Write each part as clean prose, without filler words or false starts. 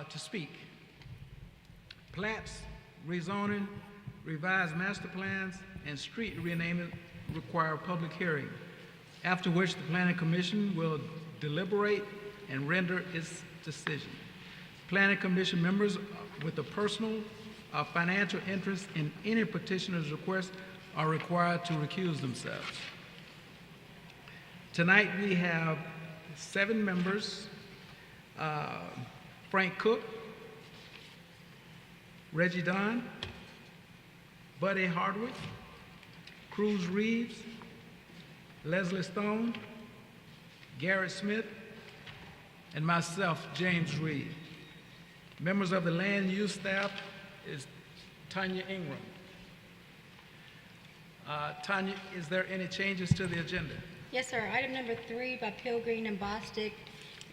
to speak. Plats, rezoning, revised master plans, and street renaming require public hearing, after which the Planning Commission will deliberate and render its decision. Planning Commission members with a personal or financial interest in any petitioner's request are required to recuse themselves. Tonight we have 7 members: Frank Cook, Reggie Don, Buddy Hardwick, Cruz Reeves, Leslie Stone, Garrett Smith, and myself, James Reed. Members of the land use staff is Tanya Ingram. Tanya, is there any changes to the agenda? Yes, sir. Item number 3 by Pilgreen and Bostick.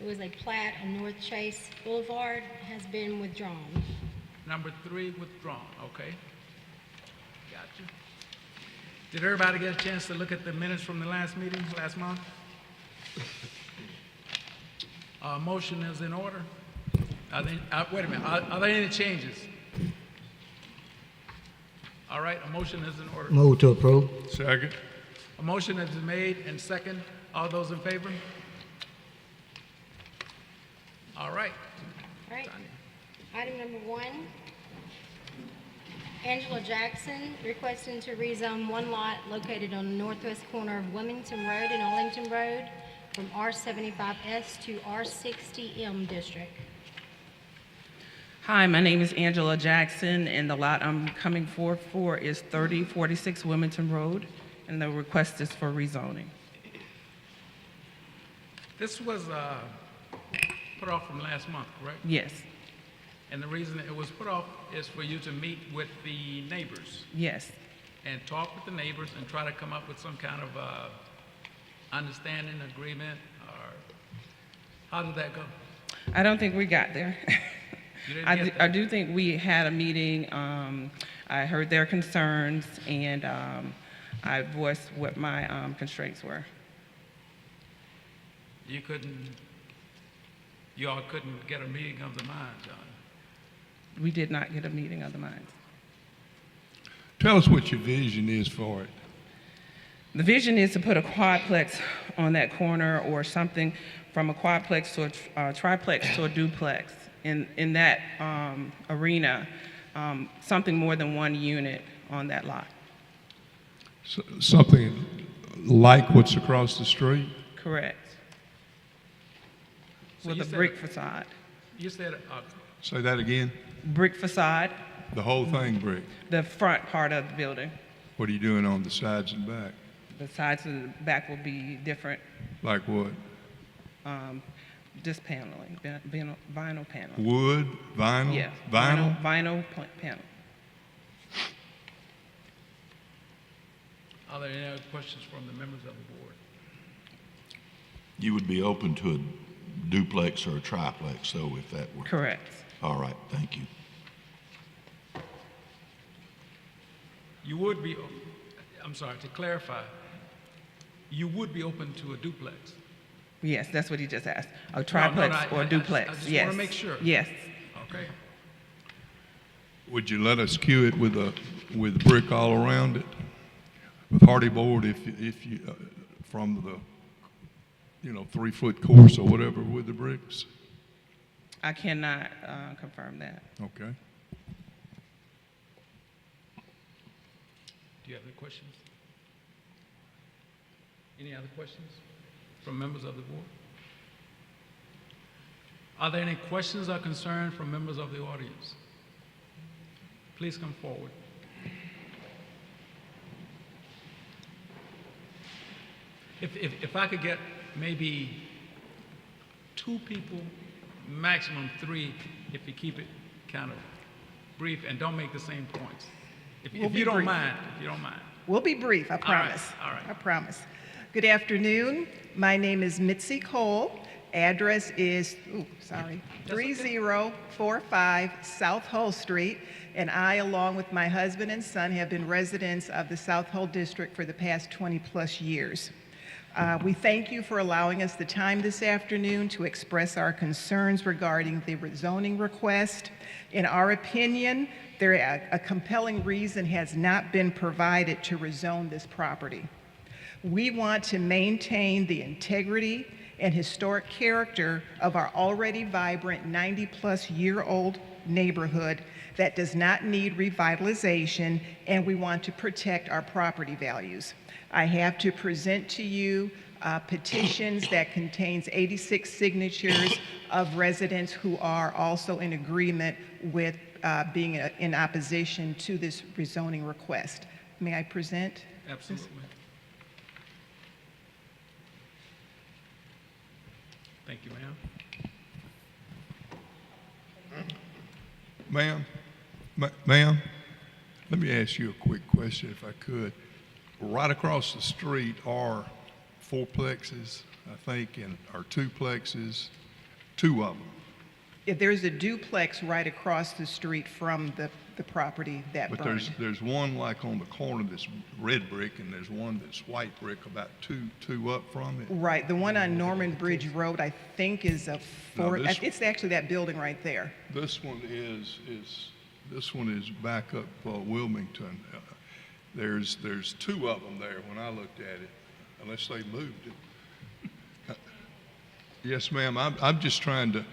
It was a plat on Northchase Boulevard, has been withdrawn. Number 3 withdrawn, okay. Gotcha. Did everybody get a chance to look at the minutes from the last meeting, last month? Motion is in order. Wait a minute, are there any changes? All right, a motion is in order. Move to approve. Second. A motion has been made and second. All those in favor? All right. All right. Item number 1, Angela Jackson requesting to rezone one lot located on the northwest corner of Wilmington Road and Arlington Road from R75S to R60M district. Hi, my name is Angela Jackson, and the lot I'm coming forth for is 3046 Wilmington Road, and the request is for rezoning. This was put off from last month, correct? Yes, And the reason it was put off is for you to meet with the neighbors yes. and talk with the neighbors and try to come up with some kind of understanding, agreement, or how did that go? I don't think we got there. You didn't get there? I do think we had a meeting. I heard their concerns, and I voiced what my constraints were. You all couldn't get a meeting of the minds, John. We did not get a meeting of the minds. Tell us what your vision is for it. The vision is to put a quadplex on that corner, or something from a quadplex to a triplex to a duplex. In that arena, something more than one unit on that lot. So, something like what's across the street? Correct. So With you a said- brick facade. You said, Say that again. Brick facade, The whole thing brick. the front part of the building. What are you doing on the sides and back? The sides and the back will be different, Like what? just paneling, vinyl panel. Wood, vinyl? Yeah. Vinyl? Panel. are there any other questions from the members of the board? You would be open to a duplex or a triplex, though, if that were... Correct. All right, thank you. You would be, I'm sorry, to clarify, you would be open to a duplex? Yes, that's what he just asked. A triplex or a duplex. I just Yes. want to make sure. Yes. Okay. Would you let us cue it with brick all around it? With hardy board if you from the 3-foot course or whatever with the bricks? I cannot confirm that. Okay. Do you have any questions? Any other questions from members of the board? Are there any questions or concerns from members of the audience? Please come forward. If I could get maybe 2 people, maximum 3, if you keep it kind of brief and don't make the same points. If you don't mind, We'll be brief, I promise. all right. I promise. Good afternoon. My name is Mitzi Cole. Address is, That's okay. 3045 South Hull Street, and I, along with my husband and son, have been residents of the South Hull District for the past 20-plus years. We thank you for allowing us the time this afternoon to express our concerns regarding the rezoning request. In our opinion, a compelling reason has not been provided to rezone this property. We want to maintain the integrity and historic character of our already vibrant 90-plus-year-old neighborhood that does not need revitalization, and we want to protect our property values. I have to present to you petitions that contains 86 signatures of residents who are also in agreement with being in opposition to this rezoning request. May I present? Absolutely. Thank you, ma'am. Ma'am, let me ask you a quick question if I could. Right across the street are fourplexes, I think, and or duplexes, two of them. There's a duplex right across the street from the property that But burned. there's one like on the corner that's red brick, and there's one that's white brick about two up from it. Right, the one on Norman Bridge Road, I think is a No, four, this- it's actually that building right there. This one is back up Wilmington. There's two of them there when I looked at it, unless they moved it. Yes, ma'am. I'm just trying to.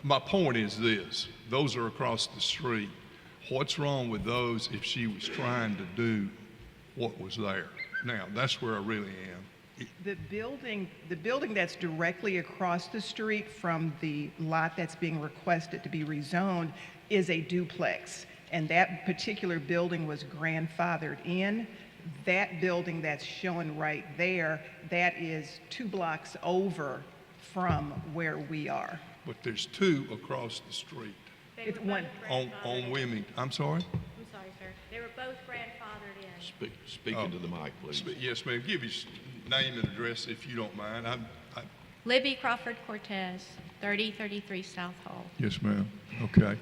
My point is this: those are across the street. What's wrong with those if she was trying to do what was there? Now, that's where I really am. The building that's directly across the street from the lot that's being requested to be rezoned is a duplex. And that particular building was grandfathered in. That building that's shown right there, that is 2 blocks over from where we are. But there's two across the street It's one, on Wilmington. I'm sorry? I'm sorry, sir. They were both grandfathered in. Speak into the mic, please. Yes, ma'am. Give your name and address if you don't mind. Libby Crawford Cortez, 3033 South Hall. Yes, ma'am. Okay.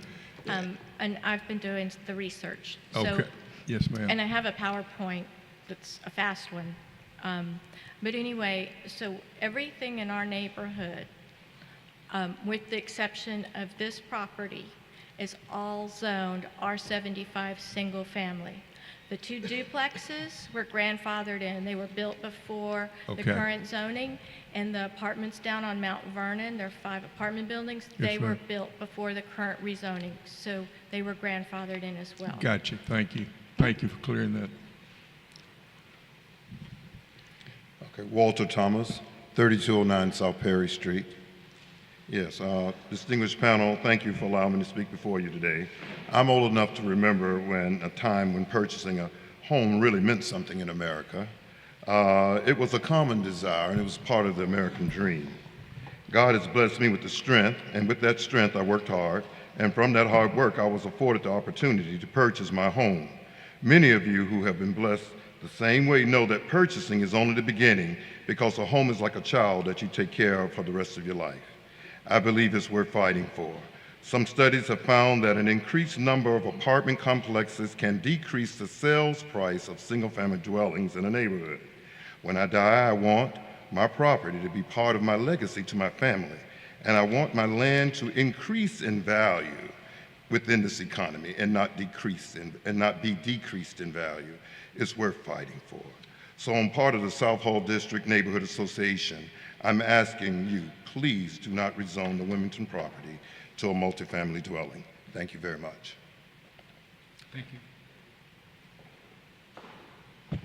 And I've been doing the research. Okay. Yes, ma'am. And I have a PowerPoint that's a fast one. But anyway, so everything in our neighborhood, with the exception of this property, is all zoned R75 single family. The 2 duplexes were grandfathered in. They were built before the Okay. current zoning, and the apartments down on Mount Vernon, there are 5 apartment buildings, they were ma'am. built before the current rezoning, so they were grandfathered in as well. Gotcha. Thank you. Thank you for clearing that. Okay, Walter Thomas, 3209 South Perry Street. Yes, distinguished panel, thank you for allowing me to speak before you today. I'm old enough to remember a time when purchasing a home really meant something in America. It was a common desire, and it was part of the American dream. God has blessed me with the strength, and with that strength, I worked hard, and from that hard work, I was afforded the opportunity to purchase my home. Many of you who have been blessed the same way know that purchasing is only the beginning, because a home is like a child that you take care of for the rest of your life. I believe it's worth fighting for. Some studies have found that an increased number of apartment complexes can decrease the sales price of single-family dwellings in a neighborhood. When I die, I want my property to be part of my legacy to my family, and I want my land to increase in value within this economy and not be decreased in value. It's worth fighting for. So on part of the South Hall District Neighborhood Association, I'm asking you, please do not rezone the Wilmington property to a multifamily dwelling. Thank you very much. Thank you.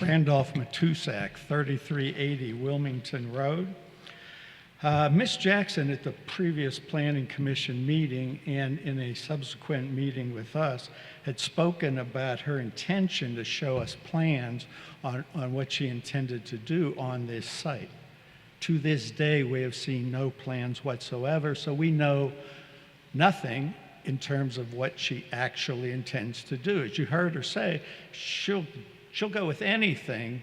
Randolph Matusak, 3380 Wilmington Road. Ms. Jackson at the previous Planning Commission meeting and in a subsequent meeting with us had spoken about her intention to show us plans on what she intended to do on this site. To this day, we have seen no plans whatsoever, so we know nothing in terms of what she actually intends to do. As you heard her say, she'll go with anything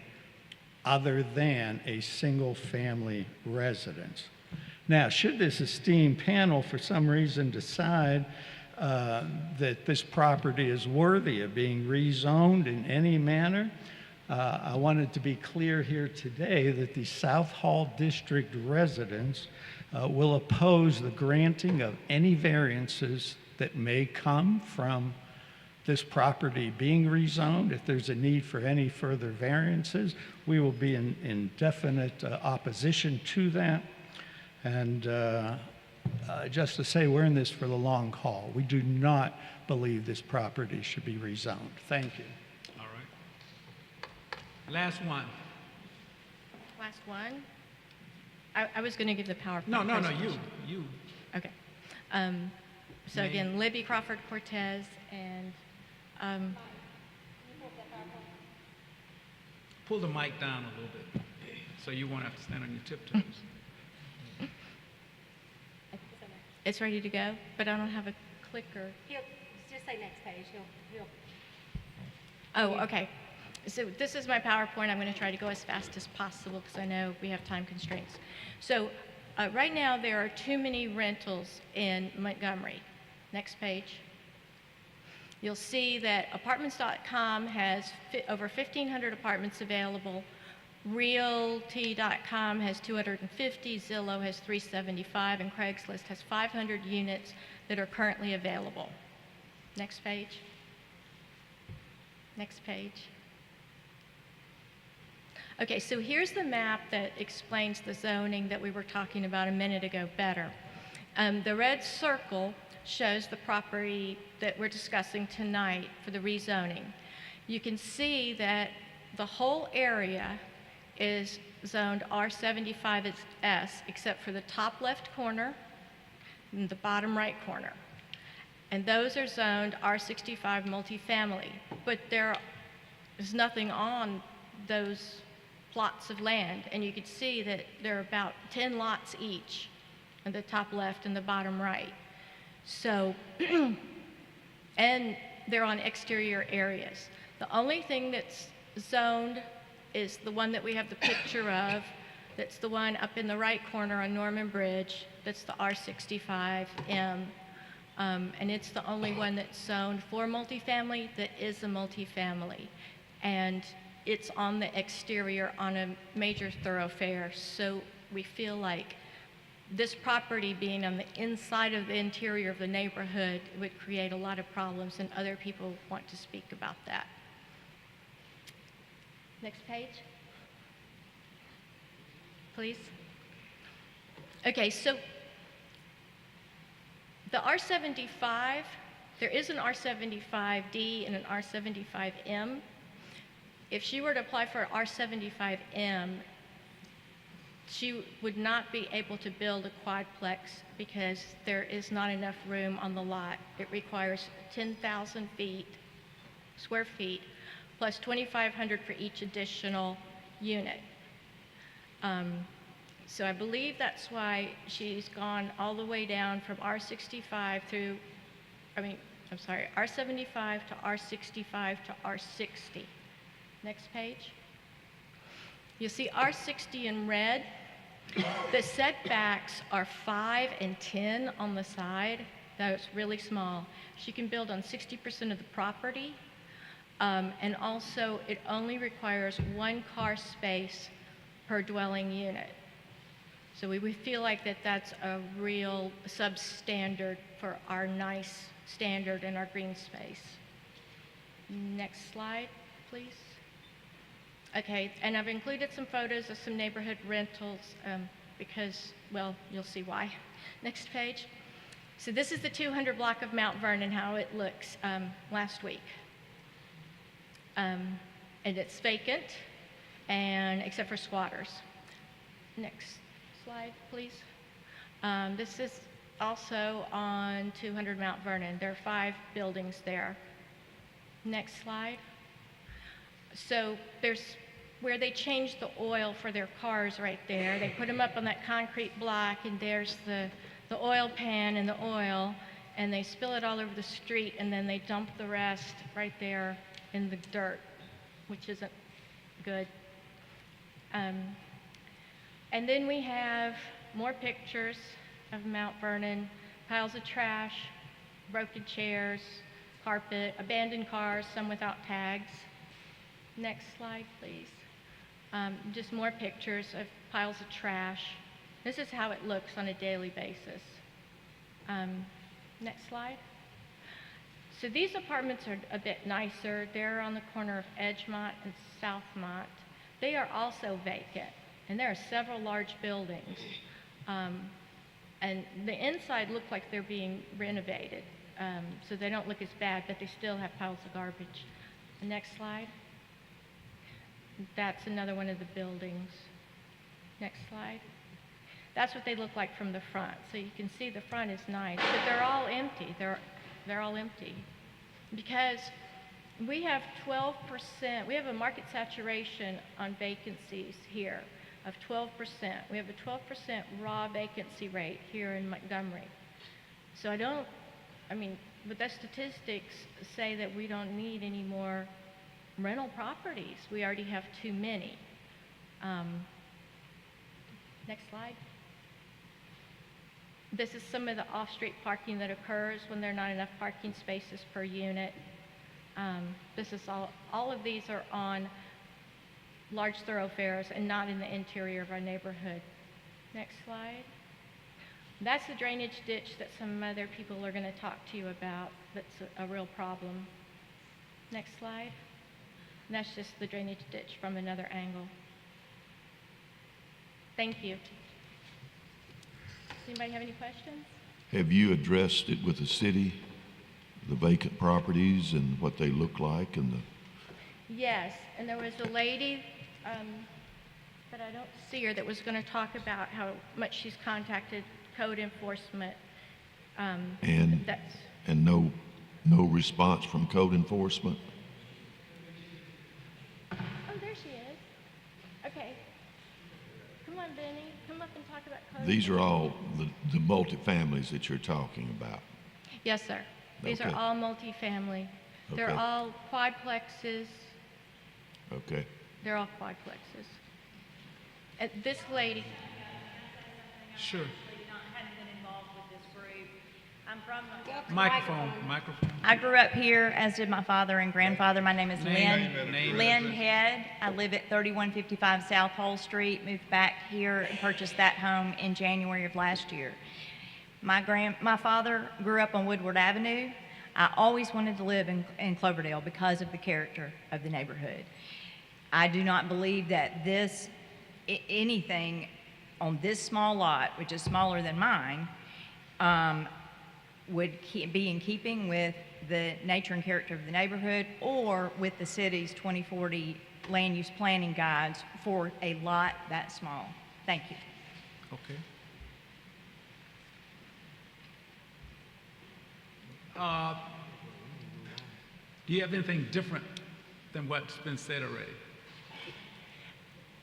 other than a single-family residence. Now, should this esteemed panel for some reason decide that this property is worthy of being rezoned in any manner, I wanted to be clear here today that the South Hall District residents will oppose the granting of any variances that may come from this property being rezoned. If there's a need for any further variances, we will be in definite opposition to that. And just to say, we're in this for the long haul. We do not believe this property should be rezoned. Thank you. All right. Last one. Last one. I was going to give the PowerPoint. No, presentation. you. Okay. So Name. again, Libby Crawford Cortez and Pull the mic down a little bit so you won't have to stand on your tiptoes. it's ready to go, but I don't have a clicker. He'll, just say next page, he'll. Oh, okay. So this is my PowerPoint. I'm going to try to go as fast as possible because I know we have time constraints. So right now there are too many rentals in Montgomery. Next page. You'll see that apartments.com has over 1,500 apartments available. Realty.com has 250, Zillow has 375, and Craigslist has 500 units that are currently available. Next page. Next page. Okay, so here's the map that explains the zoning that we were talking about a minute ago better. The red circle shows the property that we're discussing tonight for the rezoning. You can see that the whole area is zoned R75S except for the top left corner and the bottom right corner. And those are zoned R65 multifamily, but there is nothing on those plots of land, and you can see that there are about 10 lots each in the top left and the bottom right. So, and they're on exterior areas. The only thing that's zoned is the one that we have the picture of. That's the one up in the right corner on Norman Bridge. That's the R65M. And it's the only one that's zoned for multifamily that is a multifamily. And it's on the exterior on a major thoroughfare. So we feel like this property being on the inside of the interior of the neighborhood would create a lot of problems, and other people want to speak about that. Next page, please. Okay, so the R75, there is an R75D and an R75M. If she were to apply for R75M, she would not be able to build a quadplex because there is not enough room on the lot. It requires 10,000 square feet, plus 2,500 for each additional unit. So I believe that's why she's gone all the way down from R65 through, R75 to R65 to R60. Next page. You'll see R60 in red. The setbacks are 5 and 10 on the side. That's really small. She can build on 60% of the property. And also, it only requires 1 car space per dwelling unit. So we feel like that's a real substandard for our nice standard in our green space. Next slide, please. Okay, and I've included some photos of some neighborhood rentals because, well, you'll see why. Next page. So this is the 200 block of Mount Vernon, how it looks last week. And it's vacant, and except for squatters. Next slide, please. This is also on 200 Mount Vernon. There are 5 buildings there. Next slide. So there's where they change the oil for their cars right there. They put them up on that concrete block, and there's the oil pan and the oil, and they spill it all over the street, and then they dump the rest right there in the dirt, which isn't good. And then we have more pictures of Mount Vernon, piles of trash, broken chairs, carpet, abandoned cars, some without tags. Next slide, please. Just more pictures of piles of trash. This is how it looks on a daily basis. Next slide. So these apartments are a bit nicer. They're on the corner of Edgemont and Southmont. They are also vacant, and there are several large buildings. And the inside look like they're being renovated, so they don't look as bad, but they still have piles of garbage. The next slide. That's another one of the buildings. Next slide. That's what they look like from the front. So you can see the front is nice, but they're all empty. They're all empty because we have 12%. We have a market saturation on vacancies here of 12%. We have a 12% raw vacancy rate here in Montgomery. So but the statistics say that we don't need any more rental properties. We already have too many. Next slide. This is some of the off-street parking that occurs when there are not enough parking spaces per unit. This is all of these are on large thoroughfares and not in the interior of our neighborhood. Next slide. That's the drainage ditch that some other people are going to talk to you about. That's a real problem. Next slide. And that's just the drainage ditch from another angle. Thank you. Does anybody have any questions? Have you addressed it with the city, the vacant properties and what they look like and the? Yes, and there was a lady, but I don't see her, that was going to talk about how much she's contacted code enforcement. And no response from code enforcement? Oh, there she is. Okay. Come on, Benny. Come up and talk about code. These are all the multifamilies that you're talking about? Yes, sir. These Okay. are all multifamily. They're Okay. all quadplexes. Okay. They're all quadplexes. And this lady, Sure. Hadn't been involved with this group. I'm from Microphone. I grew up here, as did my father and grandfather. My name is Name, Lynn Head. I live at 3155 South Hole Street. Moved back here and purchased that home in January of last year. My father grew up on Woodward Avenue. I always wanted to live in Cloverdale because of the character of the neighborhood. I do not believe that anything on this small lot, which is smaller than mine, would be in keeping with the nature and character of the neighborhood or with the city's 2040 land use planning guides for a lot that small. Thank you. Okay. Do you have anything different than what's been said already?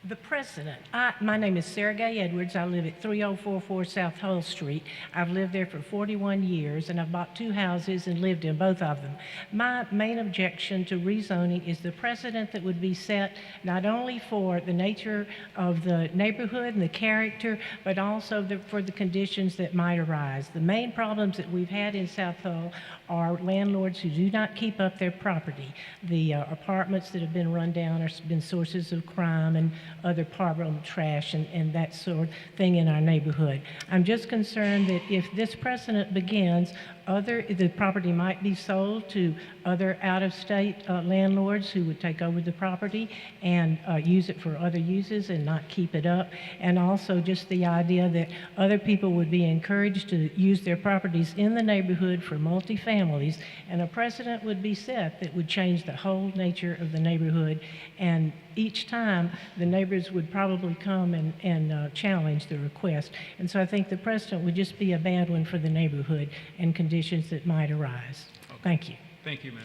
The president. My name is Sarah Gay Edwards. I live at 3044 South Hull Street. I've lived there for 41 years, and I've bought 2 houses and lived in both of them. My main objection to rezoning is the precedent that would be set not only for the nature of the neighborhood and the character, but also for the conditions that might arise. The main problems that we've had in South Hull are landlords who do not keep up their property. The apartments that have been run down have been sources of crime and other problem trash and that sort of thing in our neighborhood. I'm just concerned that if this precedent begins, the property might be sold to other out-of-state landlords who would take over the property and use it for other uses and not keep it up. And also just the idea that other people would be encouraged to use their properties in the neighborhood for multifamilies, and a precedent would be set that would change the whole nature of the neighborhood. And each time, the neighbors would probably come and challenge the request. And so I think the precedent would just be a bad one for the neighborhood and conditions that might arise. Okay. Thank you. Thank you, ma'am.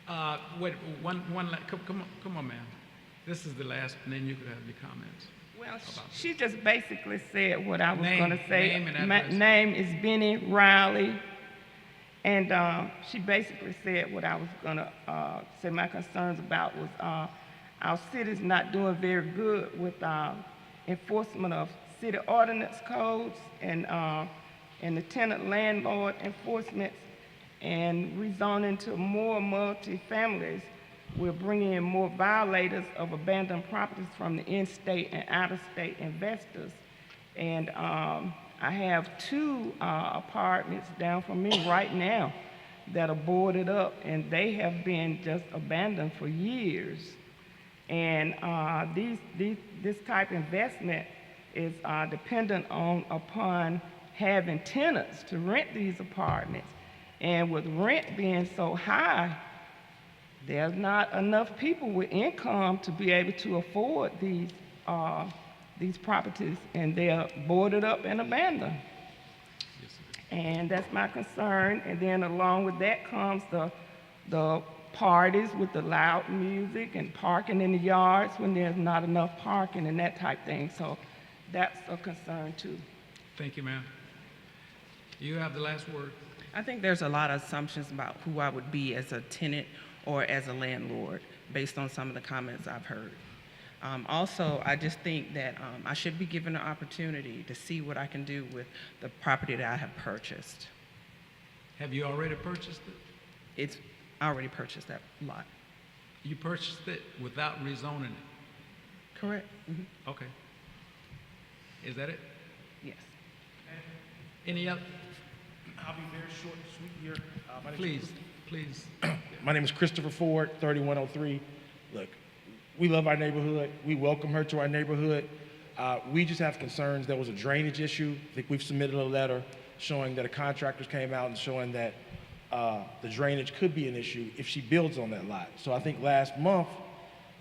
Come on, ma'am. This is the last, and then you could have your comments. Well, she just basically said what I was Name- going to say. name and My address. name is Benny Riley, and she basically said what I was going to say my concerns about was our city's not doing very good with enforcement of city ordinance codes and the tenant landlord enforcement. and rezoning to more multi-families will bring in more violators of abandoned properties from the in-state and out-of-state investors. And I have two apartments down from me right now that are boarded up, and they have been just abandoned for years. And this type of investment is dependent upon having tenants to rent these apartments. And with rent being so high, there's not enough people with income to be able to afford these properties, and they're boarded up and abandoned. And that's my concern. And then along with that comes the parties with the loud music and parking in the yards when there's not enough parking and that type thing. So that's a concern too. Thank you, ma'am. You have the last word. I think there's a lot of assumptions about who I would be as a tenant or as a landlord based on some of the comments I've heard. Also, I just think that I should be given an opportunity to see what I can do with the property that I have purchased. Have you already purchased it? I already purchased that lot. You purchased it without rezoning it? Correct. Okay. Is that it? Yes. Any other? I'll be very short and sweet here. Please. My name is Christopher Ford, 3103. Look, we love our neighborhood. We welcome her to our neighborhood. We just have concerns. There was a drainage issue. I think we've submitted a letter showing that a contractor came out and showing that the drainage could be an issue if she builds on that lot. So I think last month,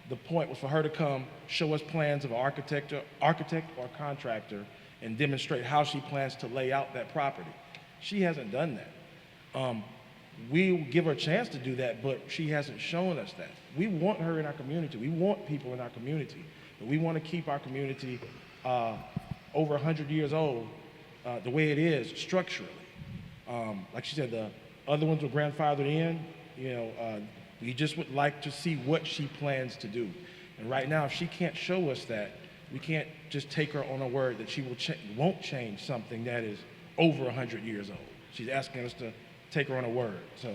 the point was for her to come show us plans of an architect or contractor and demonstrate how she plans to lay out that property. She hasn't done that. We will give her a chance to do that, but she hasn't shown us that. We want her in our community. We want people in our community. But we want to keep our community over 100 years old the way it is structurally. Like she said, the other ones were grandfathered in. We just would like to see what she plans to do. And right now, if she can't show us that, we can't just take her on her word that she won't change something that is over 100 years old. She's asking us to take her on her word. So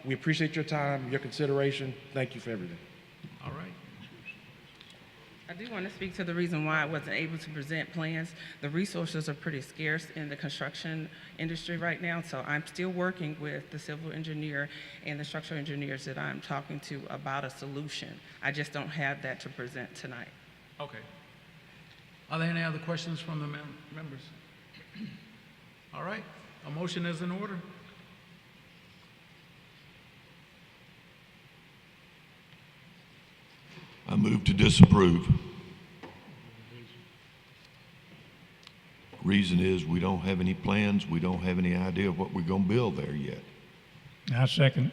we appreciate your time, your consideration. Thank you for everything. All right. I do want to speak to the reason why I wasn't able to present plans. The resources are pretty scarce in the construction industry right now, so I'm still working with the civil engineer and the structural engineers that I'm talking to about a solution. I just don't have that to present tonight. Okay. Are there any other questions from the members? All right. A motion is in order. I move to disapprove. Reason is we don't have any plans. We don't have any idea of what we're going to build there yet. I second.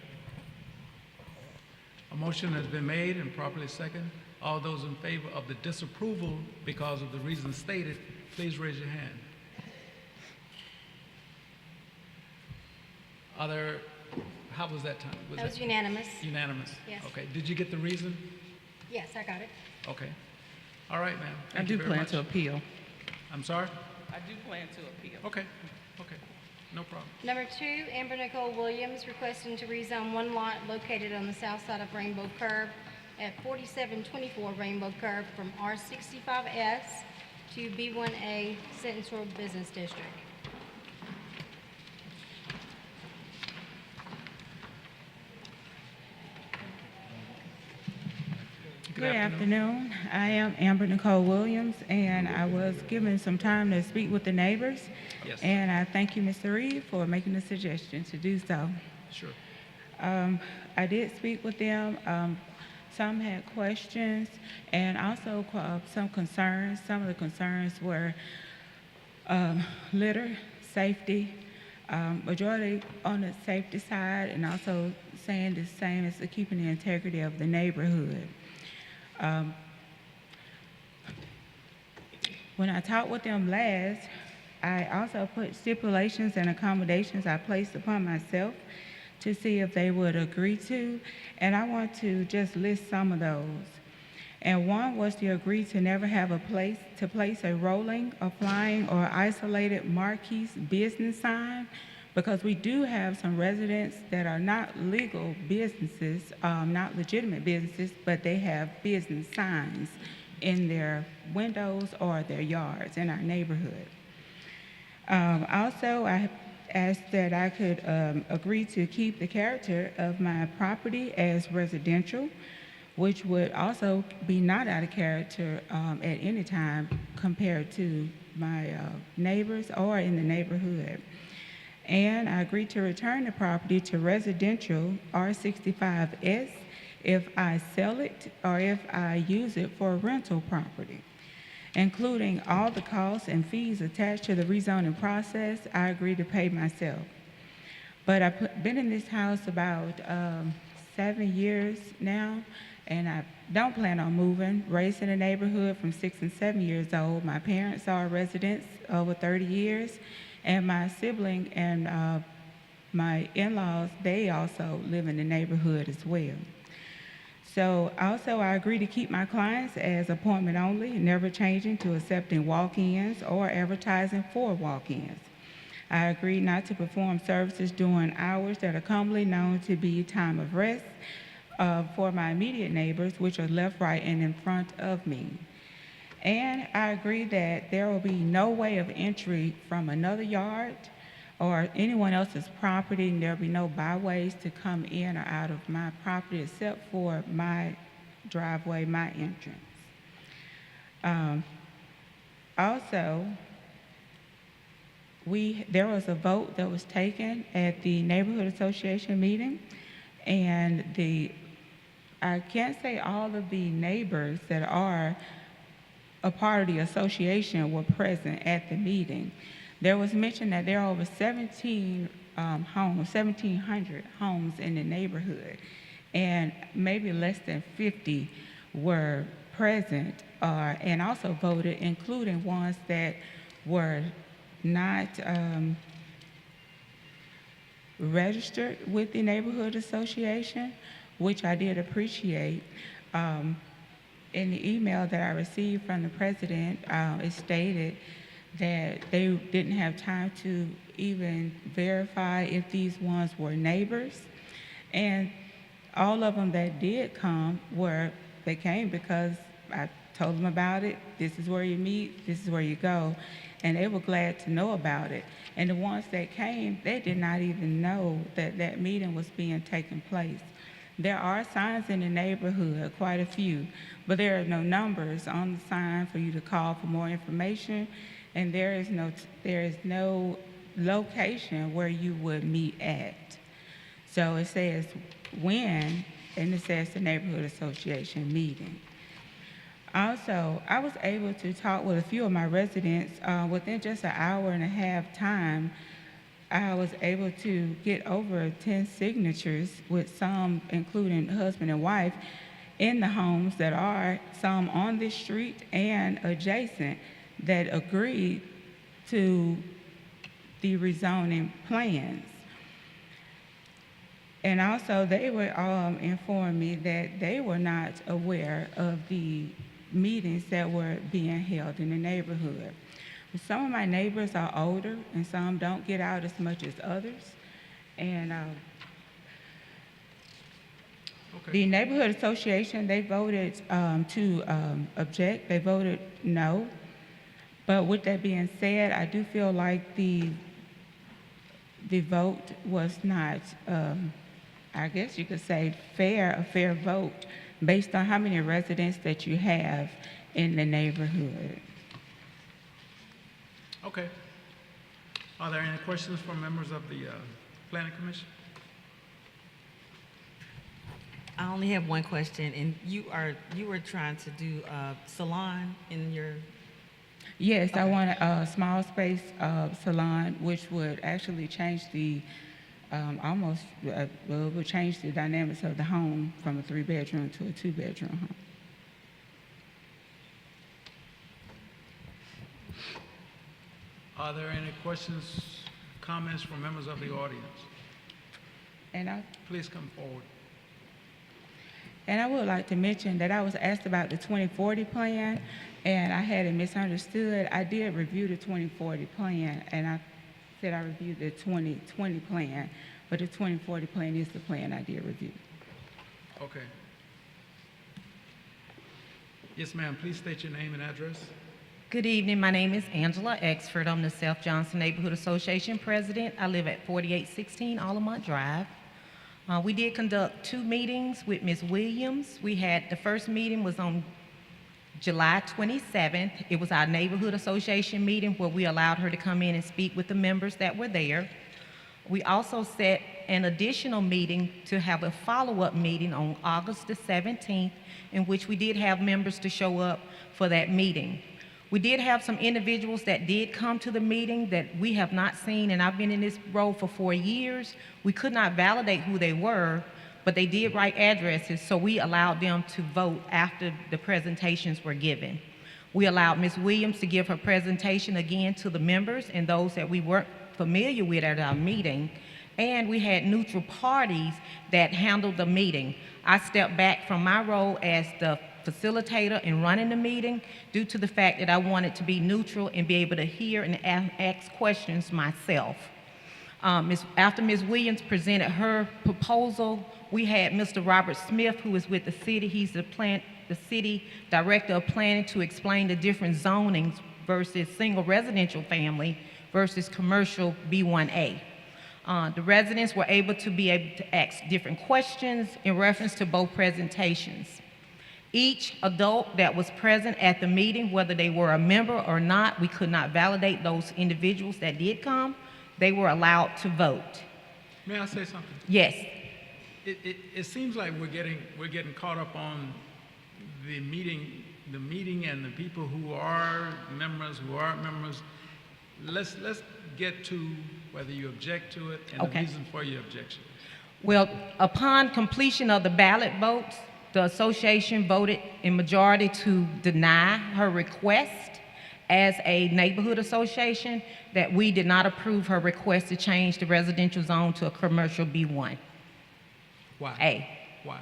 A motion has been made and properly seconded. All those in favor of the disapproval because of the reasons stated, please raise your hand. How was that time? That was unanimous. Unanimous? Yes. Okay. Did you get the reason? Yes, I got it. Okay. All right, ma'am. I Thank do you very plan much. to appeal. I'm sorry? I do plan to appeal. Okay. Okay. No problem. Number 2, Amber Nicole Williams requesting to rezone one lot located on the south side of Rainbow Curve at 4724 Rainbow Curve from R65S to B1A Central Business District. Good afternoon. I am Amber Nicole Williams, and I was given some time to speak with the neighbors. Yes. And I thank you, Mr. Reed, for making the suggestion to do so. Sure. I did speak with them. Some had questions and also some concerns. Some of the concerns were litter, safety, majority on the safety side, and also saying the same as keeping the integrity of the neighborhood. When I talked with them last, I also put stipulations and accommodations I placed upon myself to see if they would agree to, and I want to just list some of those. And one was to agree to never have a place to place a rolling, a flying, or isolated marquee business sign because we do have some residents that are not legal businesses, not legitimate businesses, but they have business signs in their windows or their yards in our neighborhood. Also, I asked that I could agree to keep the character of my property as residential, which would also be not out of character at any time compared to my neighbors or in the neighborhood. And I agreed to return the property to residential R65S if I sell it or if I use it for rental property. Including all the costs and fees attached to the rezoning process, I agree to pay myself. But I've been in this house about 7 years now, and I don't plan on moving. Raised in a neighborhood from 6 and 7 years old. My parents are residents over 30 years, and my sibling and my in-laws, they also live in the neighborhood as well. So also I agree to keep my clients as appointment only, never changing to accepting walk-ins or advertising for walk-ins. I agree not to perform services during hours that are commonly known to be time of rest for my immediate neighbors, which are left, right, and in front of me. And I agree that there will be no way of entry from another yard or anyone else's property, and there'll be no byways to come in or out of my property except for my driveway, my entrance. Also, there was a vote that was taken at the neighborhood association meeting, and I can't say all of the neighbors that are a part of the association were present at the meeting. There was mention that there are over 1,700 homes in the neighborhood, and maybe less than 50 were present and also voted, including ones that were not registered with the neighborhood association, which I did appreciate. In the email that I received from the president, it stated that they didn't have time to even verify if these ones were neighbors. And all of them that did come they came because I told them about it. This is where you meet, this is where you go. And they were glad to know about it. And the ones that came, they did not even know that that meeting was being taken place. There are signs in the neighborhood, quite a few, but there are no numbers on the sign for you to call for more information. And there is no location where you would meet at. So it says when, and it says the neighborhood association meeting. Also, I was able to talk with a few of my residents within just an hour and a half time. I was able to get over 10 signatures with some, including husband and wife, in the homes that are some on this street and adjacent, that agreed to the rezoning plans. And also they were informed me that they were not aware of the meetings that were being held in the neighborhood. Some of my neighbors are older and some don't get out as much as others. And the neighborhood association, they voted to object, they voted no. But with that being said, I do feel like the vote was not, I guess you could say, a fair vote based on how many residents that you have in the neighborhood. Okay. Are there any questions from members of the Planning Commission? I only have one question, and you were trying to do a salon in your... Yes, okay. I want a small space salon, which would actually change the would change the dynamics of the home from a 3-bedroom to a 2-bedroom home. Are there any questions, comments from members of the audience? Please come forward. And I would like to mention that I was asked about the 2040 plan, and I had it misunderstood. I did review the 2040 plan, and I said I reviewed the 2020 plan, but the 2040 plan is the plan I did review. Okay. Yes, ma'am. Please state your name and address. Good evening. My name is Angela Exford. I'm the South Johnson Neighborhood Association president. I live at 4816 Allamont Drive. We did conduct 2 meetings with Ms. Williams. We had, the first meeting was on July 27th. It was our neighborhood association meeting where we allowed her to come in and speak with the members that were there. We also set an additional meeting to have a follow-up meeting on August the 17th, in which we did have members to show up for that meeting. We did have some individuals that did come to the meeting that we have not seen, and I've been in this role for 4 years. We could not validate who they were, but they did write addresses, so we allowed them to vote after the presentations were given. We allowed Ms. Williams to give her presentation again to the members and those that we weren't familiar with at our meeting, and we had neutral parties that handled the meeting. I stepped back from my role as the facilitator in running the meeting due to the fact that I wanted to be neutral and be able to hear and ask questions myself. After Ms. Williams presented her proposal, we had Mr. Robert Smith, who is with the city. He's the city director of planning, to explain the different zonings versus single residential family versus commercial B1A. The residents were able to ask different questions in reference to both presentations. Each adult that was present at the meeting, whether they were a member or not, we could not validate those individuals that did come. They were allowed to vote. May I say something? Yes. It seems like we're getting caught up on the meeting and the people who are members, who aren't members. Let's get to whether you object to it and the reason for your objection. Well, upon completion of the ballot votes, the association voted in majority to deny her request as a neighborhood association, that we did not approve her request to change the residential zone to a commercial B1. Why? Why?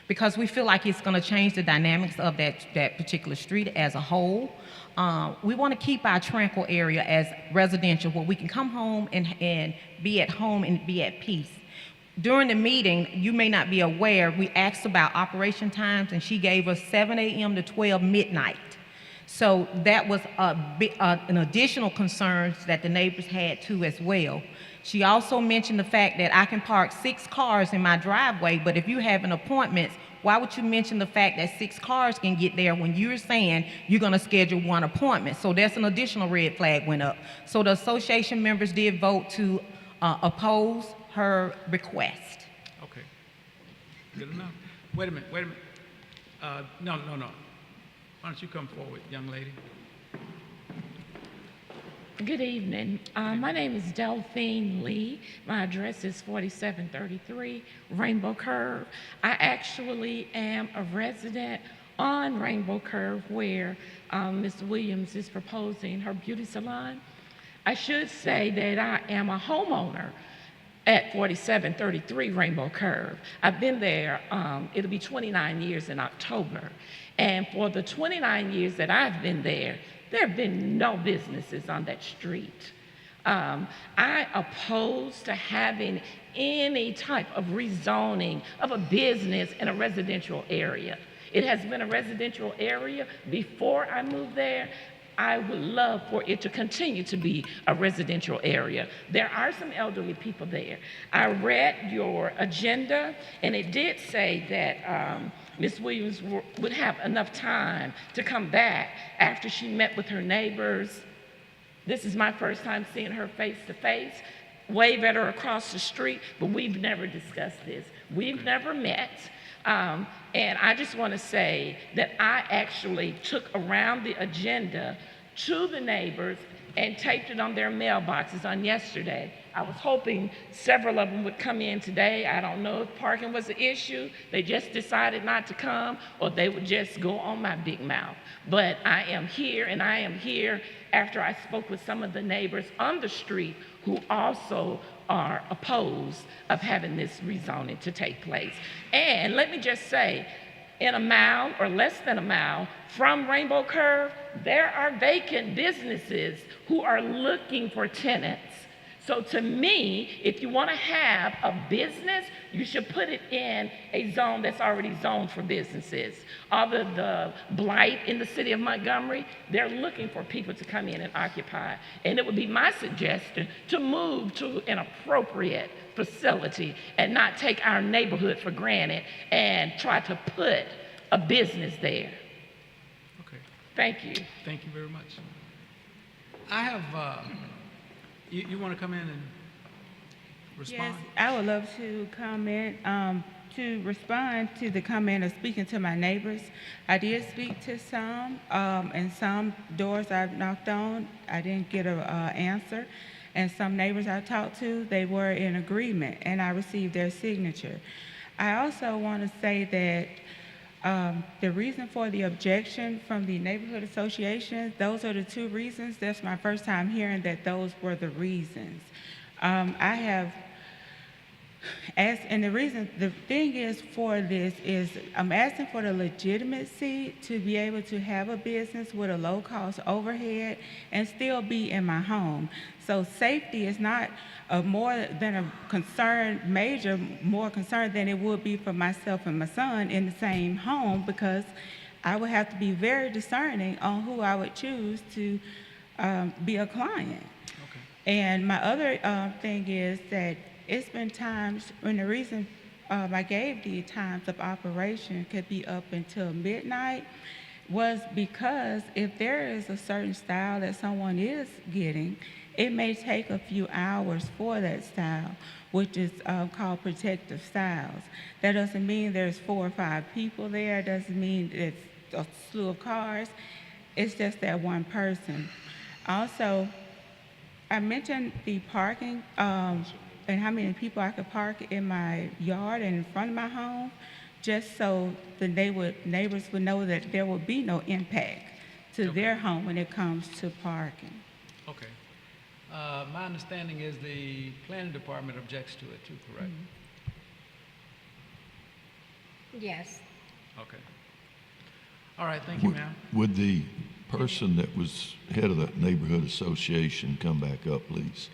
Because we feel like it's going to change the dynamics of that particular street as a whole. We want to keep our tranquil area as residential, where we can come home and be at home and be at peace. During the meeting, you may not be aware, we asked about operation times, and she gave us 7 a.m. to 12 midnight. So that was an additional concern that the neighbors had too as well. She also mentioned the fact that I can park 6 cars in my driveway, but if you have an appointment, why would you mention the fact that 6 cars can get there when you're saying you're going to schedule 1 appointment? So that's an additional red flag went up. So the association members did vote to oppose her request. Okay. Good enough. Wait a minute. No. Why don't you come forward, young lady? Good evening. My name is Delphine Lee. My address is 4733 Rainbow Curve. I actually am a resident on Rainbow Curve where Ms. Williams is proposing her beauty salon. I should say that I am a homeowner at 4733 Rainbow Curve. I've been there, it'll be 29 years in October. And for the 29 years that I've been there have been no businesses on that street. I oppose to having any type of rezoning of a business in a residential area. It has been a residential area before I moved there. I would love for it to continue to be a residential area. There are some elderly people there. I read your agenda, and it did say that Ms. Williams would have enough time to come back after she met with her neighbors. This is my first time seeing her face to face. Wave at her across the street, but we've never discussed this. We've never met. And I just want to say that I actually took around the agenda to the neighbors and taped it on their mailboxes on yesterday. I was hoping several of them would come in today. I don't know if parking was an issue. They just decided not to come, or they would just go on my big mouth. But I am here, and I am here after I spoke with some of the neighbors on the street who also are opposed of having this rezoning to take place. And let me just say, in a mile or less than a mile from Rainbow Curve, there are vacant businesses who are looking for tenants. So to me, if you want to have a business, you should put it in a zone that's already zoned for businesses. Other the blight in the city of Montgomery, they're looking for people to come in and occupy. And it would be my suggestion to move to an appropriate facility and not take our neighborhood for granted and try to put a business there. Okay. Thank you. Thank you very much. I have, you want to come in and respond? Yes, I would love to comment, to respond to the comment of speaking to my neighbors. I did speak to some, and some doors I've knocked on, I didn't get an answer. And some neighbors I talked to, they were in agreement, and I received their signature. I also want to say that the reason for the objection from the neighborhood association, those are the two reasons. That's my first time hearing that those were the reasons. I have asked, and the thing is for this is I'm asking for the legitimacy to be able to have a business with a low cost overhead and still be in my home. So safety is not more than a concern, more concern than it would be for myself and my son in the same home, because I would have to be very discerning on who I would choose to be a client. Okay. And my other thing is that it's been times when the reason I gave the times of operation could be up until midnight was because if there is a certain style that someone is getting, it may take a few hours for that style, which is called protective styles. That doesn't mean there's 4 or 5 people there. It doesn't mean it's a slew of cars. It's just that one person. Also, I mentioned the parking and how many people I could park in my yard and in front of my home, just so the neighbors would know that there will be no impact to their home when it comes to parking. Okay. My understanding is the planning department objects to it too, correct? Yes. Okay. All right, thank you, ma'am. Would the person that was head of the neighborhood association come back up, please?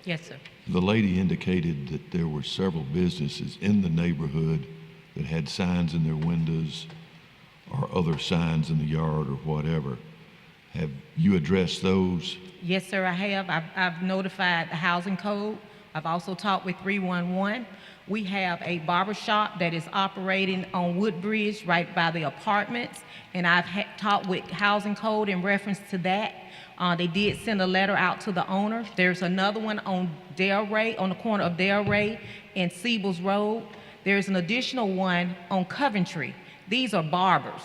Yes, sir. The lady indicated that there were several businesses in the neighborhood that had signs in their windows or other signs in the yard or whatever. Have you addressed those? Yes, sir, I have. I've notified the housing code. I've also talked with 311. We have a barber shop that is operating on Woodbridge right by the apartments, and I've talked with housing code in reference to that. They did send a letter out to the owner. There's another one on Delray, on the corner of Delray and Siebel's Road. There's an additional one on Coventry. These are barbers.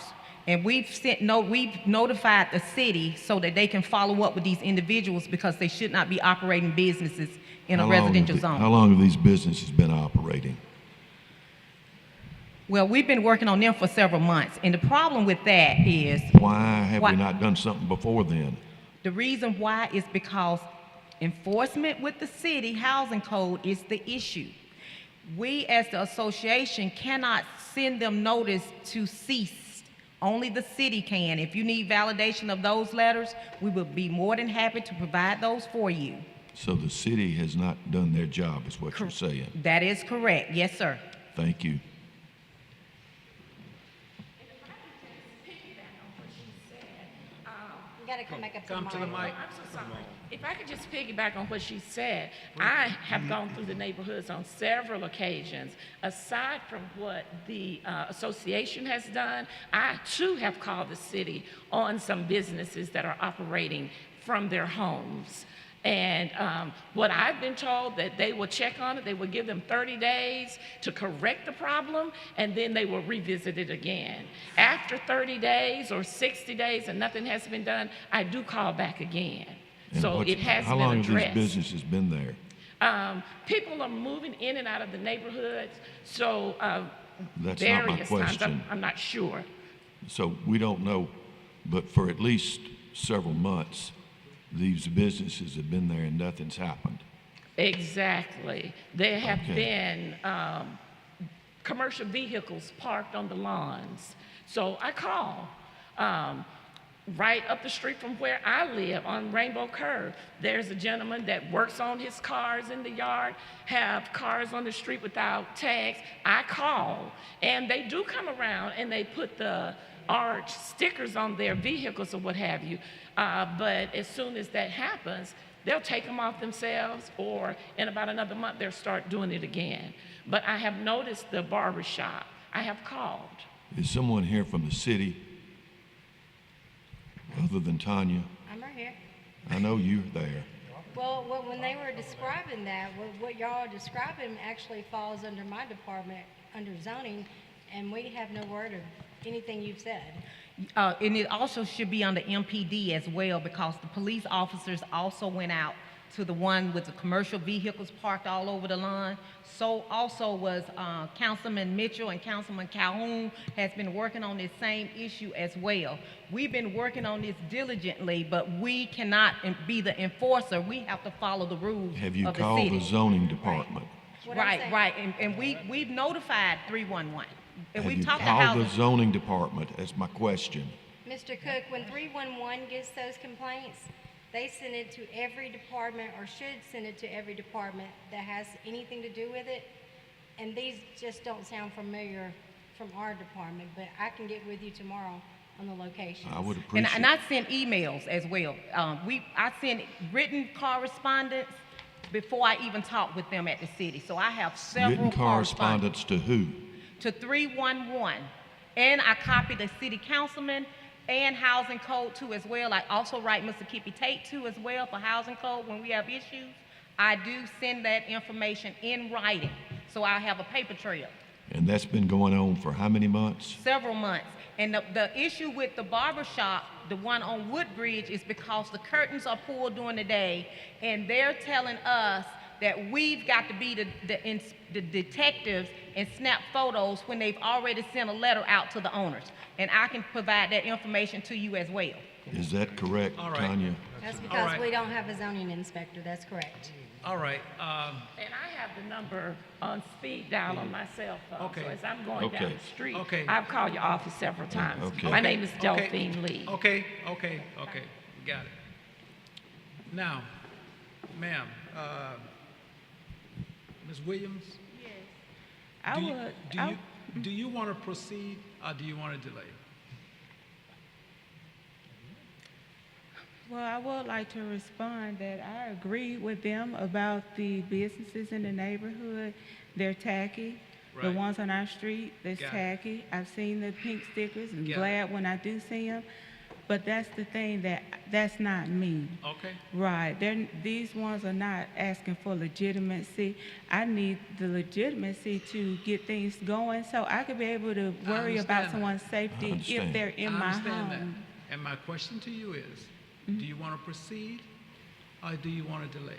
And we've notified the city so that they can follow up with these individuals because they should not be operating businesses in a residential zone. How long have these businesses been operating? Well, we've been working on them for several months. And the problem with that is... Why have we not done something before then? The reason why is because enforcement with the city housing code is the issue. We as the association cannot send them notice to cease. Only the city can. If you need validation of those letters, we will be more than happy to provide those for you. So the city has not done their job, is what you're saying? That is correct. Yes, sir. Thank you. You gotta come back up Come to the mic. I'm so sorry. If I could just piggyback on what she said, I have gone through the neighborhoods on several occasions. Aside from what the association has done, I too have called the city on some businesses that are operating from their homes. And what I've been told that they will check on it, they will give them 30 days to correct the problem, and then they will revisit it again. After 30 days or 60 days and nothing has been done, I do call back again. And so it has how been long addressed. have these businesses been there? People are moving in and out of the neighborhoods, so That's not my various times, question. I'm not sure. So we don't know, but for at least several months, these businesses have been there and nothing's happened. Exactly. There have Okay. been commercial vehicles parked on the lawns. So I call. Right up the street from where I live on Rainbow Curve, there's a gentleman that works on his cars in the yard, have cars on the street without tags. I call, and they do come around and they put the orange stickers on their vehicles or what have you. But as soon as that happens, they'll take them off themselves, or in about another month, they'll start doing it again. But I have noticed the barber shop. I have called. Is someone here from the city other than Tanya? I'm right here. I know you're there. Well, when they were describing that, what y'all are describing actually falls under my department, under zoning, and we have no word of anything you've said. And it also should be under MPD as well, because the police officers also went out to the one with the commercial vehicles parked all over the lawn. So also was Councilman Mitchell, and Councilman Calhoun has been working on this same issue as well. We've been working on this diligently, but we cannot be the enforcer. We have to follow the rules Have you of the called city. the zoning department? Right. And we've notified 311. And Have we you talked to called the housing. zoning department? That's my question. Mr. Cook, when 311 gets those complaints, they send it to every department, or should send it to every department that has anything to do with it. And these just don't sound familiar from our department, but I can get with you tomorrow on the locations. I would appreciate And I sent emails as well. I sent written correspondence before I even talked with them at the city. So I have several written correspondence to who? to 311. And I copied the city councilman and housing code too as well. I also write Mr. Kippy Tate too as well for housing code when we have issues. I do send that information in writing, so I have a paper trail. And that's been going on for how many months? Several months. And the issue with the barber shop, the one on Woodbridge, is because the curtains are pulled during the day, and they're telling us that we've got to be the detectives and snap photos when they've already sent a letter out to the owners. And I can provide that information to you as well. Is that correct, All right. Tanya? That's All because right. we don't have a zoning inspector, that's correct. All right. And I have the number on speed dial on my cell phone. Okay. So as I'm going down Okay. the street, Okay. I've called your office several times. Okay. My name is Okay. Delphine Lee. Okay. We got it. Now, ma'am, Ms. Williams? Yes. Do you want to proceed, or do you want to delay? Well, I would like to respond that I agree with them about the businesses in the neighborhood. They're tacky. The Right. ones on our street, that's Got it. tacky. I've seen the pink stickers and Got it. glad when I do see them. But that's the thing, that's not me. Okay. Right. These ones are not asking for legitimacy. I need the legitimacy to get things going so I could be able to worry about understand someone's safety if understand. they're in I my understand that. home. And my question to you is, do you want to proceed, or do you want to delay?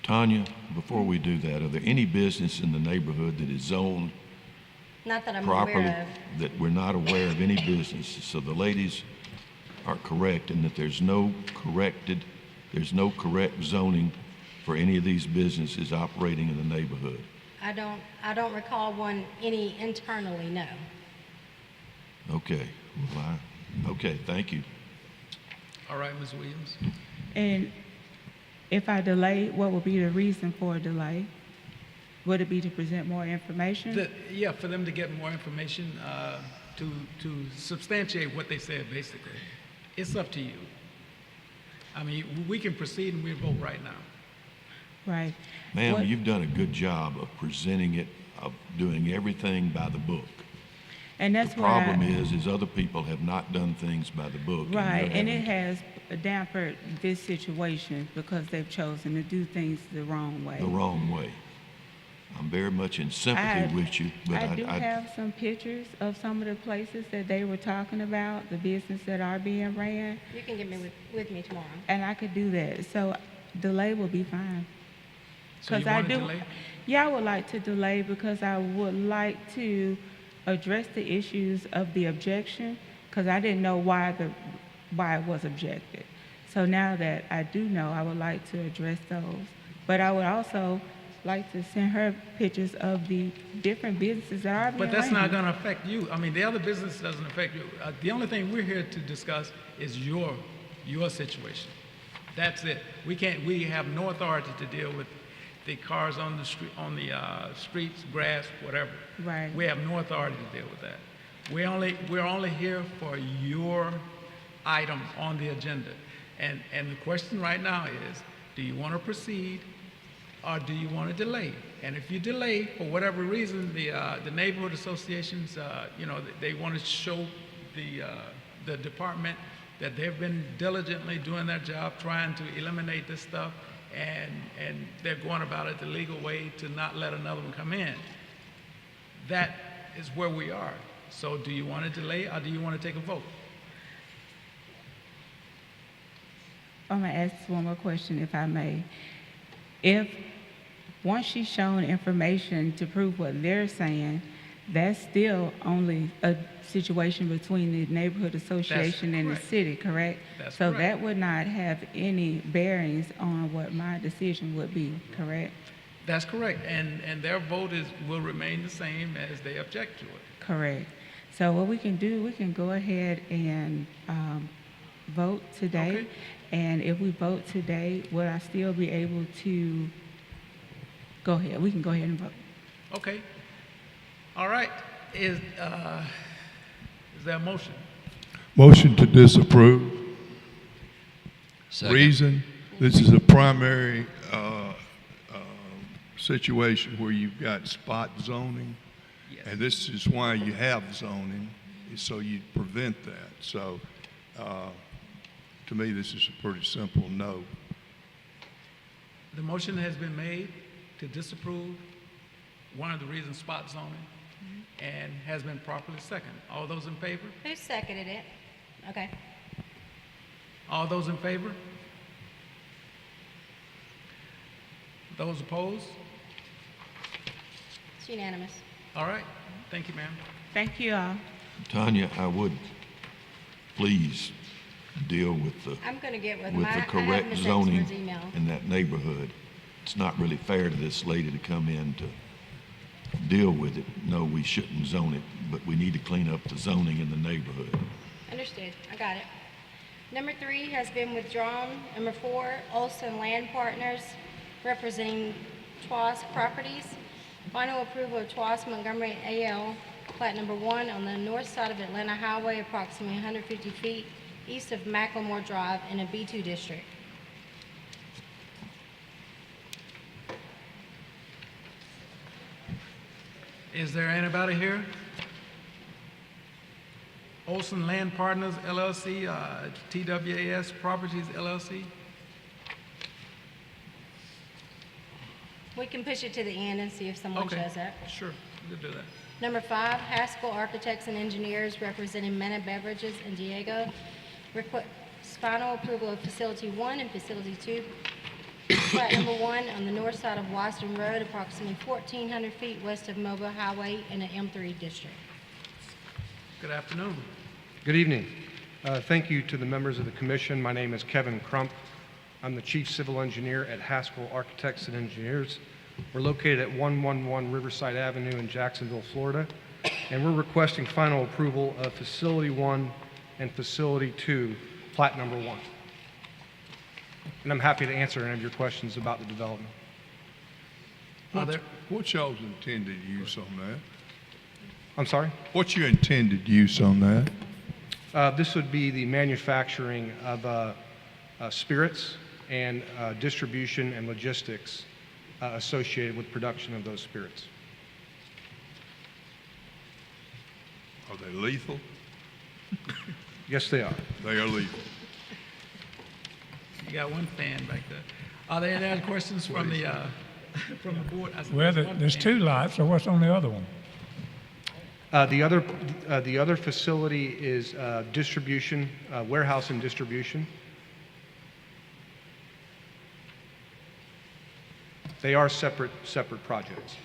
Tanya, before we do that, are there any business in the neighborhood that is zoned Not that I'm properly? aware of. That we're not aware of any businesses? So the ladies are correct in that there's no correct zoning for any of these businesses operating in the neighborhood. I don't recall any internally, no. Okay, okay, thank you. All right, Ms. Williams? And if I delay, what would be the reason for a delay? Would it be to present more information? Yeah, for them to get more information, to substantiate what they said, basically. It's up to you. I mean, we can proceed and we'll vote right now. Right. Ma'am, What- you've done a good job of presenting it, of doing everything by the book. And that's The where problem is other people have not done things by the book. Right, and you're it has dampened this situation because they've chosen to do things the wrong way. the wrong way. I'm very much in sympathy with you, but I do have some pictures of some of the places that they were talking about, the business that are being ran, You can get me with me tomorrow. and I could do that. So delay will be fine. So you 'Cause I want to do- delay? Yeah, I would like to delay because I would like to address the issues of the objection, because I didn't know why it was objected. So now that I do know, I would like to address those. But I would also like to send her pictures of the different businesses that are being But that's not ran. gonna affect you. I mean, the other business doesn't affect you. The only thing we're here to discuss is your situation. That's it. We have no authority to deal with the cars on the street, streets, grass, whatever. Right. We have no authority to deal with that. We're only here for your items on the agenda. And the question right now is, do you want to proceed or do you want to delay? And if you delay, for whatever reason, the neighborhood associations, they want to show the department that they've been diligently doing their job trying to eliminate this stuff, and they're going about it the legal way to not let another one come in. That is where we are. So do you want to delay or do you want to take a vote? I'm gonna ask one more question, if I may. If, once she's shown information to prove what they're saying, that's still only a situation between the neighborhood association and the correct. city, correct? That's So correct. that would not have any bearings on what my decision would be, correct? That's correct, and their vote will remain the same as they object to it. Correct. So what we can do, we can go ahead and vote today. Okay. And if we vote today, will I still be able to go ahead? We can go ahead and vote. Okay. All right. Is there a motion? Motion to disapprove. Reason, this is a primary situation where you've got spot zoning. And this is why you have zoning, is so you prevent that. So, to me, this is a pretty simple no. The motion has been made to disapprove one of the reasons, spot zoning, and has been properly seconded. All those in favor? Who seconded it? Okay. All those in favor? Those opposed? It's unanimous. All right. Thank you, ma'am. Thank you all. Tanya, I would please deal with I'm going to get with the I have correct Ms. zoning Exner's email. in that neighborhood. It's not really fair to this lady to come in to deal with it. No, we shouldn't zone it, but we need to clean up the zoning in the neighborhood. Understood. I got it. Number 3 has been withdrawn. Number 4, Olson Land Partners, representing Twas Properties. Final approval of Twas Montgomery AL, plat number 1 on the north side of Atlanta Highway, approximately 150 feet east of Macklemore Drive in a B2 district. Is there anybody here? Olson Land Partners LLC, TWAS Properties LLC. We can push it to the end and see if someone Okay. shows up. Sure, we'll do that. Number 5, Haskell Architects and Engineers, representing Mena Beverages in Diego, request final approval of Facility 1 and Facility 2, plat number 1 on the north side of Washington Road, approximately 1,400 feet west of Mobile Highway in an M3 district. Good afternoon. Good evening. Thank you to the members of the commission. My name is Kevin Crump. I'm the Chief Civil Engineer at Haskell Architects and Engineers. We're located at 111 Riverside Avenue in Jacksonville, Florida, and we're requesting final approval of Facility 1 and Facility 2, plat number 1. And I'm happy to answer any of your questions about the development. What's y'all's intended use on that? I'm sorry? What's your intended use on that? This would be the manufacturing of spirits and distribution and logistics associated with production of those spirits. Are they lethal? Yes, they are. They are lethal. You got one fan back there. Are there any other questions from the board? I said Well, there's one there's fan. 2 lots, so what's on the other one? The other facility is distribution, warehouse and distribution. They are separate projects.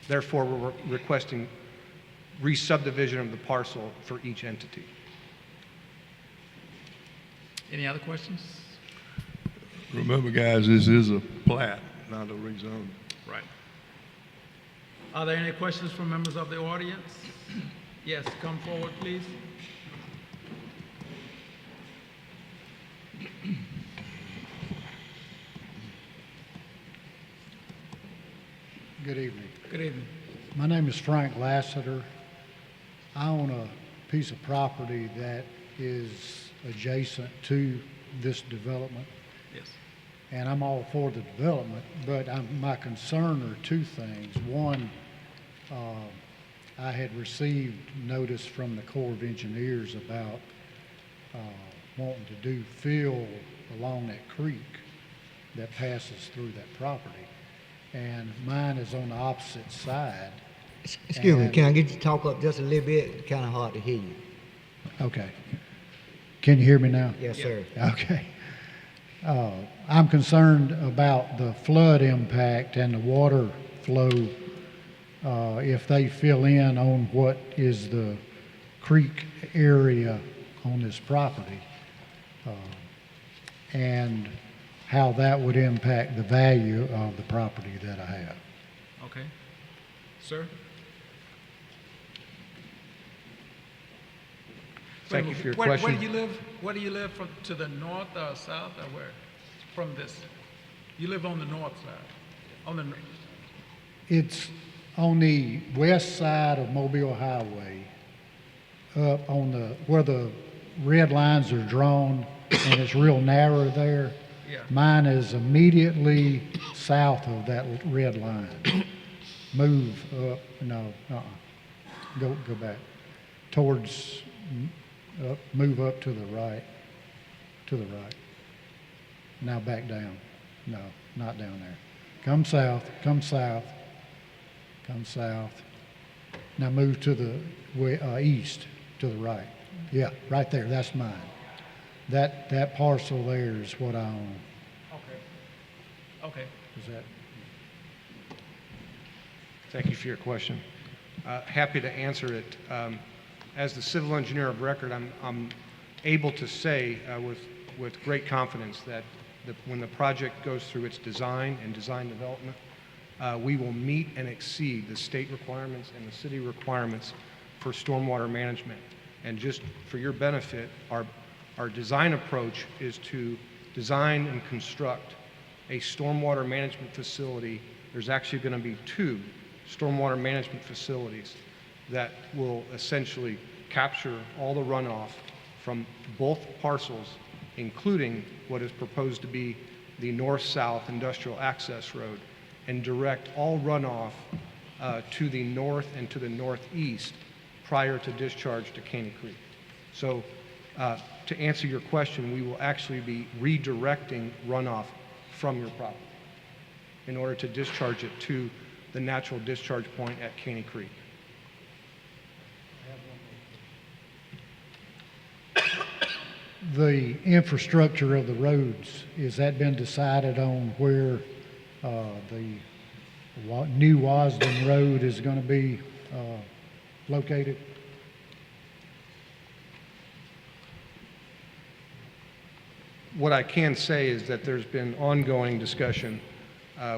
Therefore, we're requesting re-subdivision of the parcel for each entity. Any other questions? Remember, guys, this is a plat, not a rezone. Right. Are there any questions from members of the audience? Yes, come forward, please. Good evening. Good evening. My name is Frank Lassiter. I own a piece of property that is adjacent to this development. Yes. And I'm all for the development, but my concern are two things. One, I had received notice from the Corps of Engineers about wanting to do fill along that creek that passes through that property. And mine is on the opposite side. Excuse me, And- can I get you to talk up just a little bit? Kind of hard to hear you. Okay. Can you hear me now? Yes, sir. Okay. I'm concerned about the flood impact and the water flow if they fill in on what is the creek area on this property, and how that would impact the value of the property that I have. Okay. Sir? Thank you for your Where question. do you live? Where do you live, from, to the north or south, or where? From this? You live on the north side? On the, It's on the west side of Mobile Highway, up on the, where the red lines are drawn, and it's real narrow there. Yeah. Mine is immediately south of that red line. Move up, no, go back. Towards, move up to the right, Now back down. No, not down there. Come south, come south. Now move to the east, to the right. Yeah, right there, that's mine. That parcel there is what I own. okay. Is that? Thank you for your question. Happy to answer it. As the civil engineer of record, I'm able to say with great confidence that when the project goes through its design and design development, we will meet and exceed the state requirements and the city requirements for stormwater management. And just for your benefit, our design approach is to design and construct a stormwater management facility. There's actually going to be 2 stormwater management facilities that will essentially capture all the runoff from both parcels, including what is proposed to be the north-south industrial access road, and direct all runoff to the north and to the northeast prior to discharge to Caney Creek. So to answer your question, we will actually be redirecting runoff from your property in order to discharge it to the natural discharge point at Caney Creek. The infrastructure of the roads, has that been decided on where the new Wasden Road is going to be located? What I can say is that there's been ongoing discussion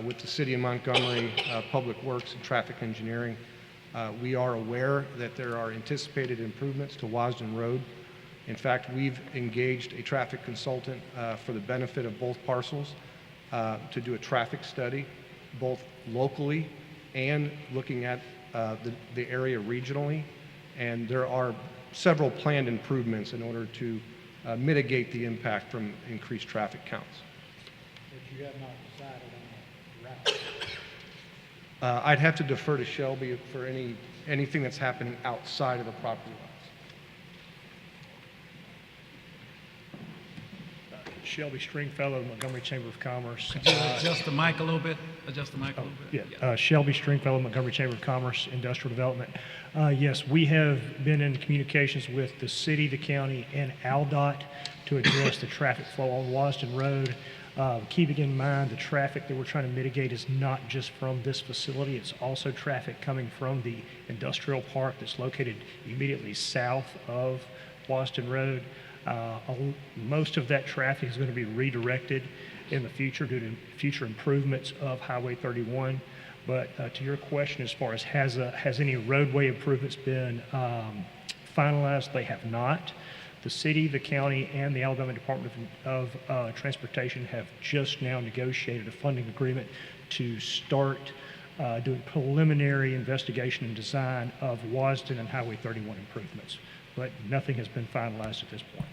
with the City of Montgomery, Public Works and Traffic Engineering. We are aware that there are anticipated improvements to Wasden Road. In fact, we've engaged a traffic consultant for the benefit of both parcels to do a traffic study, both locally and looking at the area regionally. And there are several planned improvements in order to mitigate the impact from increased traffic counts. But you have not decided on a route? I'd have to defer to Shelby for anything that's happening outside of the property lines. Shelby Stringfellow, Montgomery Chamber of Commerce. Could you adjust the mic a little bit? Adjust the mic a little bit. Yeah, Shelby Stringfellow, Montgomery Chamber of Commerce, Industrial Development. Yes, we have been in communications with the city, the county, and AlDOT to address the traffic flow on Wasden Road. Keeping in mind the traffic that we're trying to mitigate is not just from this facility, it's also traffic coming from the industrial park that's located immediately south of Wasden Road. Most of that traffic is going to be redirected in the future due to future improvements of Highway 31. But to your question, as far as has any roadway improvements been finalized, they have not. The city, the county, and the Alabama Department of Transportation have just now negotiated a funding agreement to start doing preliminary investigation and design of Wasden and Highway 31 improvements. But nothing has been finalized at this point.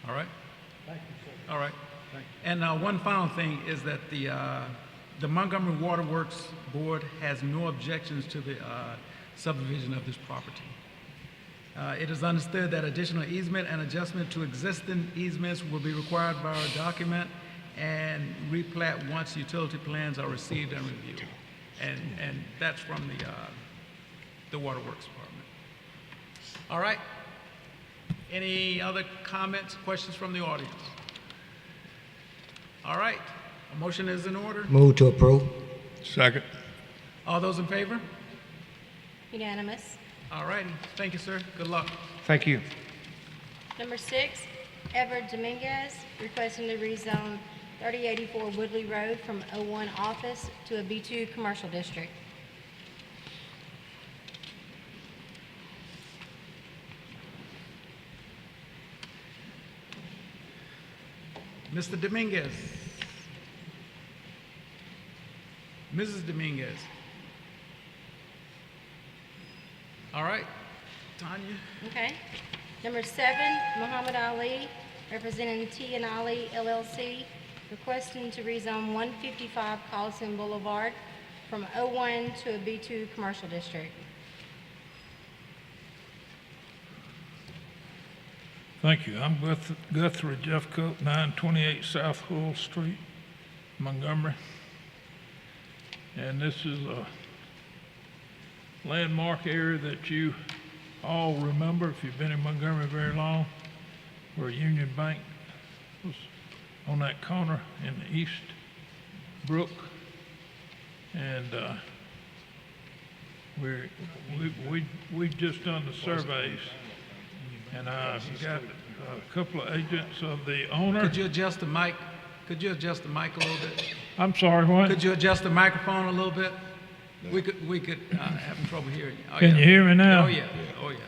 All right? Thank you, sir. All right. And one final thing is that the Montgomery Waterworks Board has no objections to the subdivision of this property. It is understood that additional easement and adjustment to existing easements will be required by our document and replat once utility plans are received and reviewed. And that's from the Waterworks Department. All right. Any other comments, questions from the audience? All right. A motion is in order. Move to approve. Second. All those in favor? Unanimous. All righty. Thank you, sir. Good luck. Thank you. Number 6, Everett Dominguez requesting to rezone 3084 Woodley Road from O1 office to a B2 commercial district. Mr. Dominguez. Mrs. Dominguez. All right. Tanya. Okay. Number 7, Muhammad Ali, representing T and Ali LLC, requesting to rezone 155 Collison Boulevard from O1 to a B2 commercial district. Thank you. I'm Guthrie Jeffcoat, 928 South Hull Street, Montgomery. And this is a landmark area that you all remember if you've been in Montgomery very long, where Union Bank was on that corner in the East Brook. And we just done the surveys. And I've got a couple of agents of the owner. Could you adjust the mic? Could you adjust the mic a little bit? I'm sorry, what? Could you adjust the microphone a little bit? We could having trouble hearing you. Oh, Can you hear me now? Oh, yeah. Oh, yeah.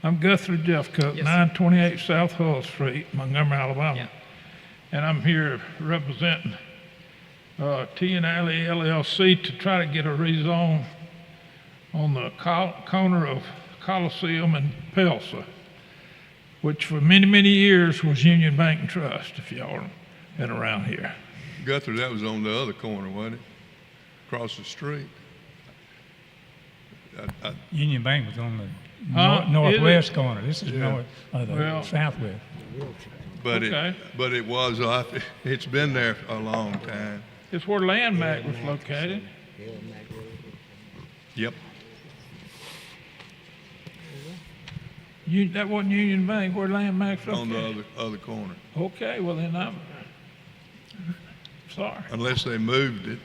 I'm Guthrie Jeffcoat, Yes, 928 South Hull Street, Montgomery, Alabama. Yeah. And I'm here representing T and Ali LLC to try to get a rezone on the corner of Coliseum and Pelsa, which for many, many years was Union Bank and Trust, if y'all been around here. Guthrie, that was on the other corner, wasn't it? Across the street. Union Bank was on the Huh? northwest corner. This is Yeah. southwest. But Okay. it was, it's been there a long time. It's where Landmark was located. Yep. That wasn't Union Bank, where Landmark's On located. the other corner. Okay, well then I'm sorry. Unless they moved it.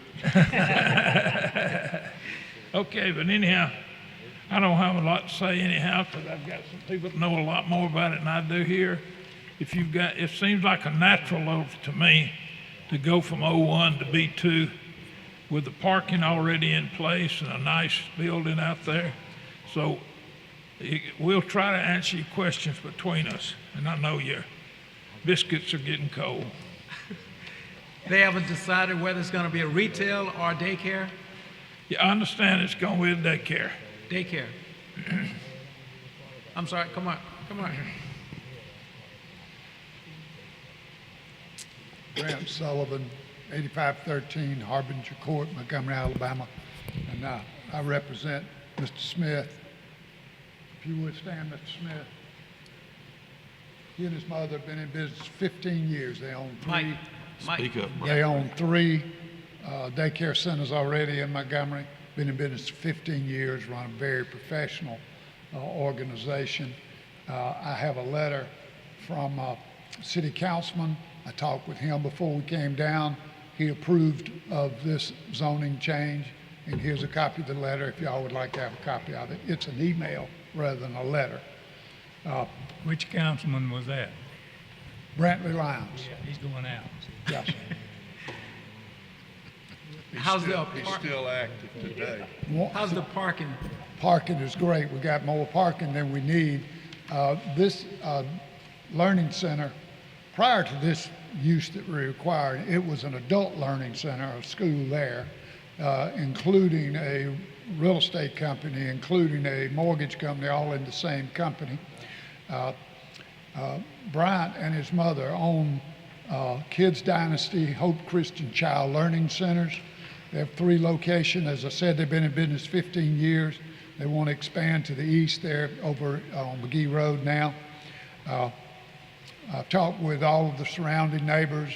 Okay, but anyhow, I don't have a lot to say anyhow, because I've got some people that know a lot more about it than I do here. It seems like a natural though to me to go from O1 to B2 with the parking already in place and a nice building out there. So we'll try to answer your questions between us, and I know your biscuits are getting cold. They haven't decided whether it's going to be a retail or daycare? Yeah, I understand it's going with daycare. Daycare. I'm sorry, come on. Graham Sullivan, 8513 Harbinger Court, Montgomery, Alabama. And I represent Mr. Smith. If you would stand, Mr. Smith. He and his mother have been in business 15 years. They own three. Speak up. They own three daycare centers already in Montgomery. Been in business 15 years, run a very professional organization. I have a letter from city councilman. I talked with him before we came down. He approved of this zoning change, and here's a copy of the letter if y'all would like to have a copy of it. It's an email rather than a letter. Which councilman was that? Brantley Lowndes. Yeah, he's going out. Yes. How's the He's still active today. How's the parking? Parking is great. We got more parking than we need. This learning center, prior to this use that we required, it was an adult learning center, a school there, including a real estate company, including a mortgage company, all in the same company. Bryant and his mother own Kids Dynasty, Hope Christian Child Learning Centers. They have 3 locations. As I said, they've been in business 15 years. They want to expand to the east there over on McGee Road now. I've talked with all of the surrounding neighbors,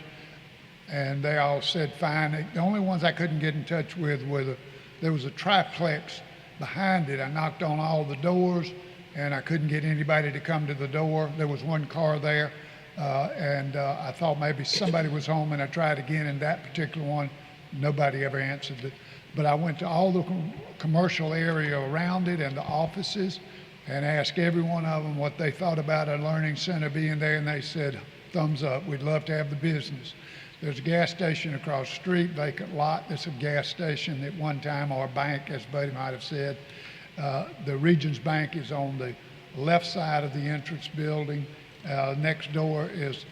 and they all said fine. The only ones I couldn't get in touch with were there was a triplex behind it. I knocked on all the doors, and I couldn't get anybody to come to the door. There was one car there, and I thought maybe somebody was home, and I tried again in that particular one. Nobody ever answered it. But I went to all the commercial area around it and the offices and asked every one of them what they thought about a learning center being there, and they said, thumbs up, we'd love to have the business. There's a gas station across the street, vacant lot. There's a gas station at one time, or a bank, as Buddy might have said. The Regions Bank is on the left side of the entrance building. Next door is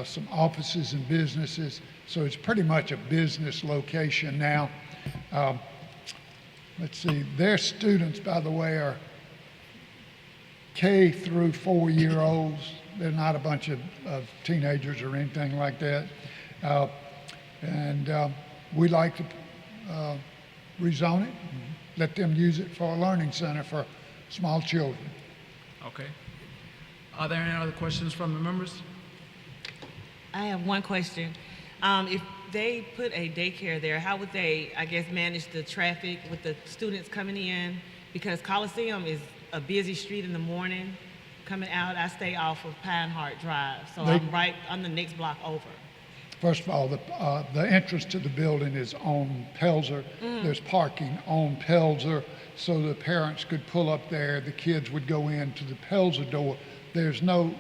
some offices and businesses. So it's pretty much a business location now. Let's see, their students, by the way, are K through 4-year-olds. They're not a bunch of teenagers or anything like that. We like to rezone it, let them use it for a learning center for small children. Okay. Are there any other questions from the members? I have one question. If they put a daycare there, how would they, I guess, manage the traffic with the students coming in? Because Coliseum is a busy street in the morning. Coming out, I stay off of Pinehart Drive, so I'm right on the next block over. First of all, the entrance to the building is on Pelzer. There's parking on Pelzer, so the parents could pull up there. The kids would go into the Pelzer door. There's no,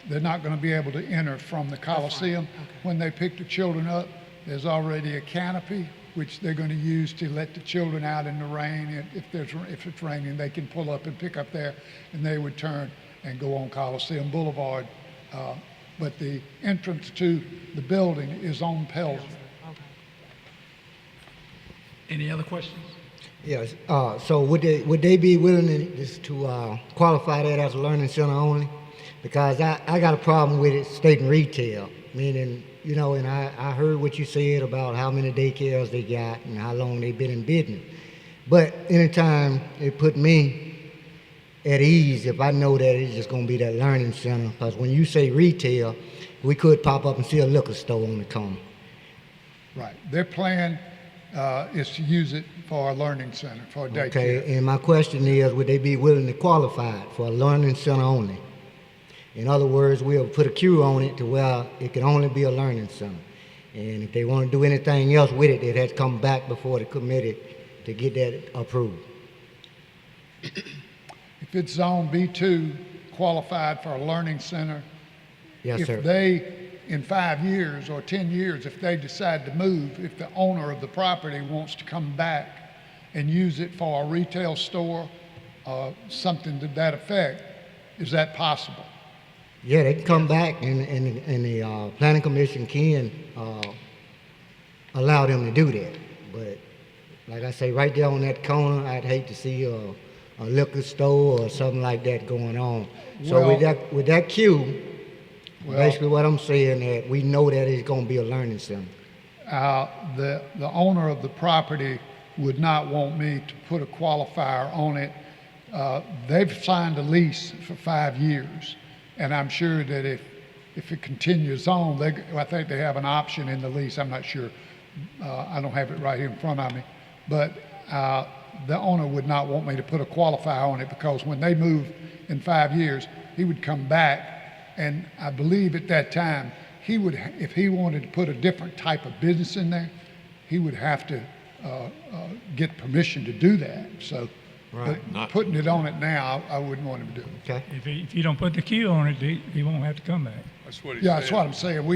they're not going to be able to enter from the Coliseum. Okay. When they pick the children up, there's already a canopy, which they're going to use to let the children out in the rain. If it's raining, they can pull up and pick up there, and they would turn and go on Coliseum Boulevard. But the entrance to the building is on Pelzer. Okay. Any other questions? Yes. So would they be willing to qualify that as a learning center only? Because I got a problem with it stating retail, meaning, you know, and I heard what you said about how many daycares they got and how long they've been in business. But anytime it put me at ease if I know that it's just going to be that learning center, because when you say retail, we could pop up and see a liquor store on the corner. Right. Their plan is to use it for a learning center, for a daycare. Okay, and my question is, would they be willing to qualify it for a learning center only? In other words, we'll put a queue on it to where it can only be a learning center. And if they want to do anything else with it, they'd have to come back before the committee to get that approved. If it's zone B2 qualified for a learning center, yes, sir. If they, in 5 years or 10 years, if they decide to move, if the owner of the property wants to come back and use it for a retail store, something to that effect, is that possible? Yeah, they can come back, and the planning commission can allow them to do that. But like I say, right there on that corner, I'd hate to see a liquor store or something like that going on. So with that queue, basically what I'm saying that we know that it's going to be a learning center. The owner of the property would not want me to put a qualifier on it. They've signed a lease for 5 years. And I'm sure that if it continues on, I think they have an option in the lease. I'm not sure. I don't have it right here in front of me. But the owner would not want me to put a qualifier on it, because when they move in 5 years, he would come back. And I believe at that time, he would, if he wanted to put a different type of business in there, he would have to get permission to do that. So. Right. But putting it on it now, I wouldn't want him to do it. Okay. If you don't put the queue on it, he won't have to come back. That's what he Yeah, said. that's what I'm saying.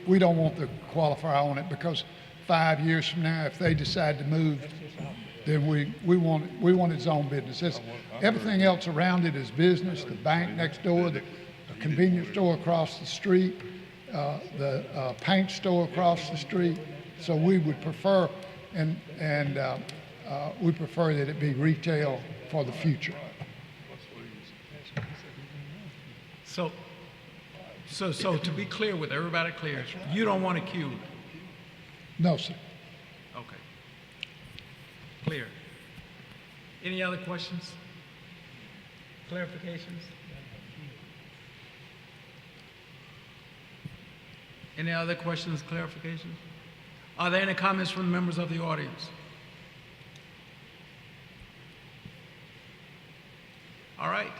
We don't want the qualifier on it because 5 years from now, if they decide to move, then we want its own business. Everything else around it is business, the bank next door, the convenience store across the street, the paint store across the street. So we would prefer, we prefer that it be retail for the future. So to be clear with everybody clear, you don't want a cube? No, sir. Okay. Clear. Any other questions? Clarifications? Any other questions, clarifications? Are there any comments from members of the audience? All right.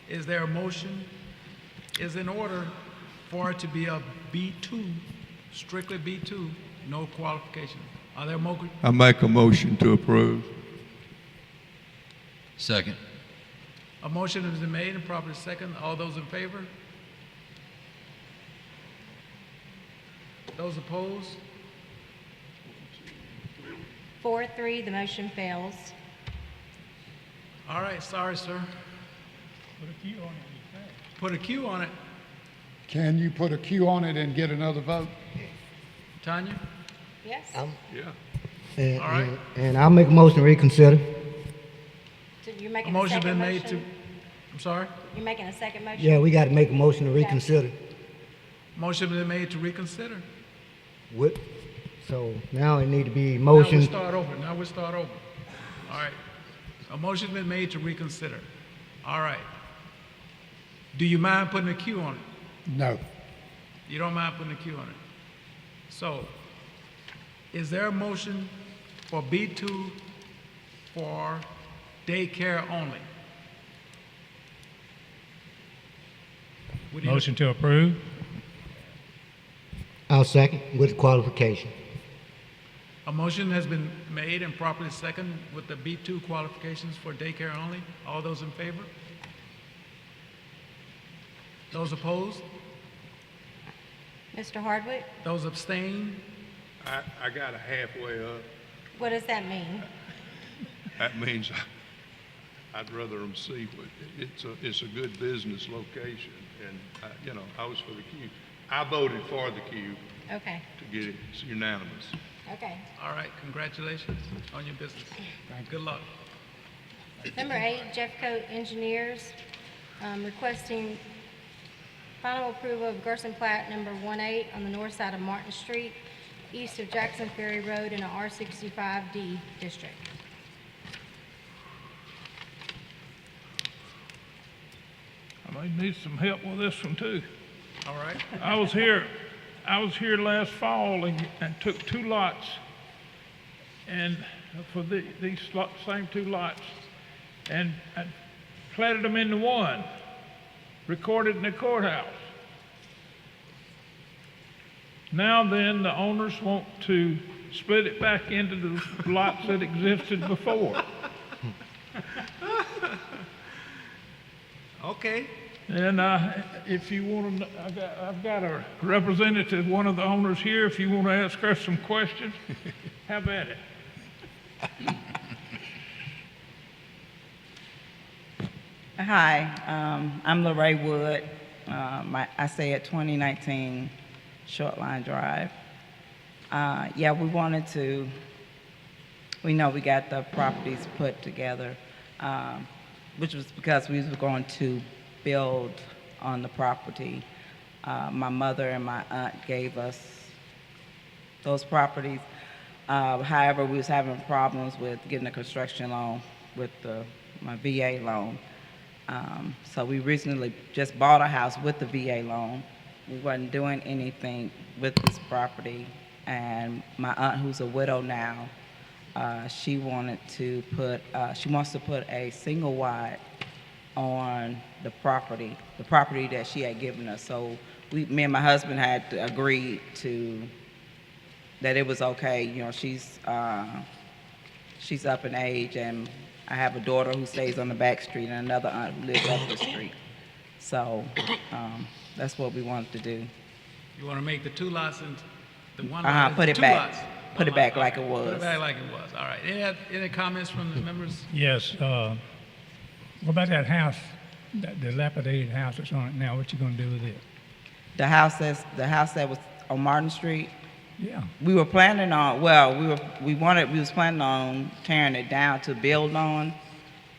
Is there a motion? Is in order for it to be a B2, strictly B2, no qualifications? Are there more? I make a motion to approve. Second. A motion has been made and properly second. All those in favor? Those opposed? 4-3, the motion fails. All right, sorry, sir. Put a Q on it. Put a Q on it. Can you put a Q on it and get another vote? Tanya? Yes? Yeah. All right. And I'll make a motion to reconsider. So you're A making a motion second been made motion? to, I'm sorry? You're making a second motion? Yeah, we got to make a motion to reconsider. Motion been made to reconsider. What? So now it need to be Now we motion. start over. Now we start over. All right. A motion's been made to reconsider. All right. Do you mind putting a Q on it? No. You don't mind putting a Q on it? So, is there a motion for B2 for daycare only? We need a- Motion to approve? I'll second with qualification. A motion has been made and properly seconded with the B2 qualifications for daycare only. All those in favor? Those opposed? Mr. Hardwick, Those abstain? I got a halfway up. what does that mean? That means I'd rather them see what, it's a good business location, and, I was for the cube. I voted for the cube Okay, to get it, it's unanimous. okay. All right, congratulations on your business. Good luck. Number 8, Jeffcoat Engineers, requesting final approval of Gerson Plat number 18 on the north side of Martin Street, east of Jackson Ferry Road in a R65D district. I may need some help with this one too. All right. I was here last fall and took 2 lots, and for these same 2 lots, and I platted them into one, recorded in the courthouse. Now then, the owners want to split it back into the lots that existed before. Okay. And if you want to, I've got a representative, one of the owners here. If you want to ask her some questions, have at it. Hi, I'm Lorraine Wood. I stay at 2019 Shortline Drive. We know we got the properties put together, which was because we were going to build on the property. My mother and my aunt gave us those properties. However, we was having problems with getting a construction loan with my VA loan. So we recently just bought a house with the VA loan. We wasn't doing anything with this property. And my aunt, who's a widow now, she wants to put a single wide on the property that she had given us. So me and my husband had agreed that it was okay. She's up in age, and I have a daughter who stays on the back street and another aunt who lives up the street. So that's what we wanted to do. You want to make the two lots and the one lot into Put it two back. lots? Put it One back lot. like All it right. Put was. it back like it was. All right. Any comments from the members? Yes, what about that house, that dilapidated house that's on it now? What you gonna do with it? The house that was on Martin Street. Yeah. We were planning on, well, we was planning on tearing it down to build on,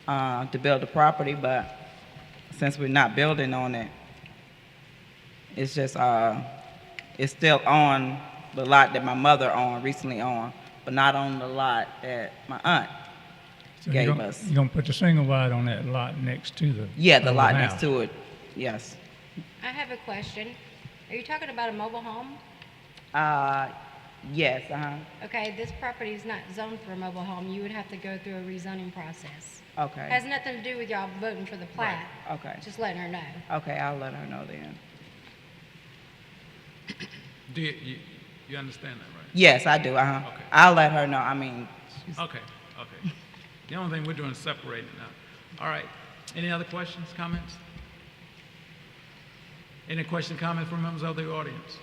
to build the property, but since we're not building on it, it's just, it's still on the lot that my mother recently owned, but not on the lot that my aunt So gave you're us. gonna put the single wide on that lot next to the. Yeah, the other lot house. next to it, yes. I have a question. Are you talking about a mobile home? Yes, Okay, this property is not zoned for a mobile home. You would have to go through a rezoning process. Okay. Has nothing to do with y'all voting for the plat. Okay. Just letting her know. Okay, I'll let her know then. Do you understand that, right? Yes, I do, Okay. I'll let her know, I mean, Okay. The only thing we're doing is separating it now. All right. Any other questions, comments? Any question, comment from members of the audience?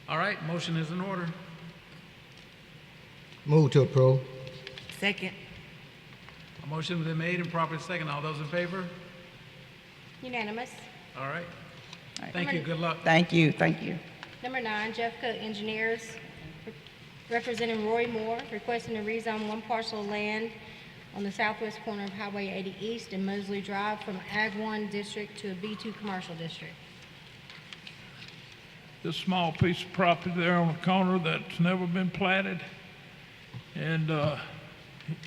All right, motion is in order. Move to approve. Second. A motion has been made and properly second. All those in favor? Unanimous. All right. Thank you. Good luck. Thank you, thank you. Number 9, Jeff Cook Engineers, representing Roy Moore, requesting to rezone one parcel of land on the southwest corner of Highway 80 East and Mosley Drive from Ag 1 District to a B2 Commercial District. This small piece of property there on the corner that's never been platted, and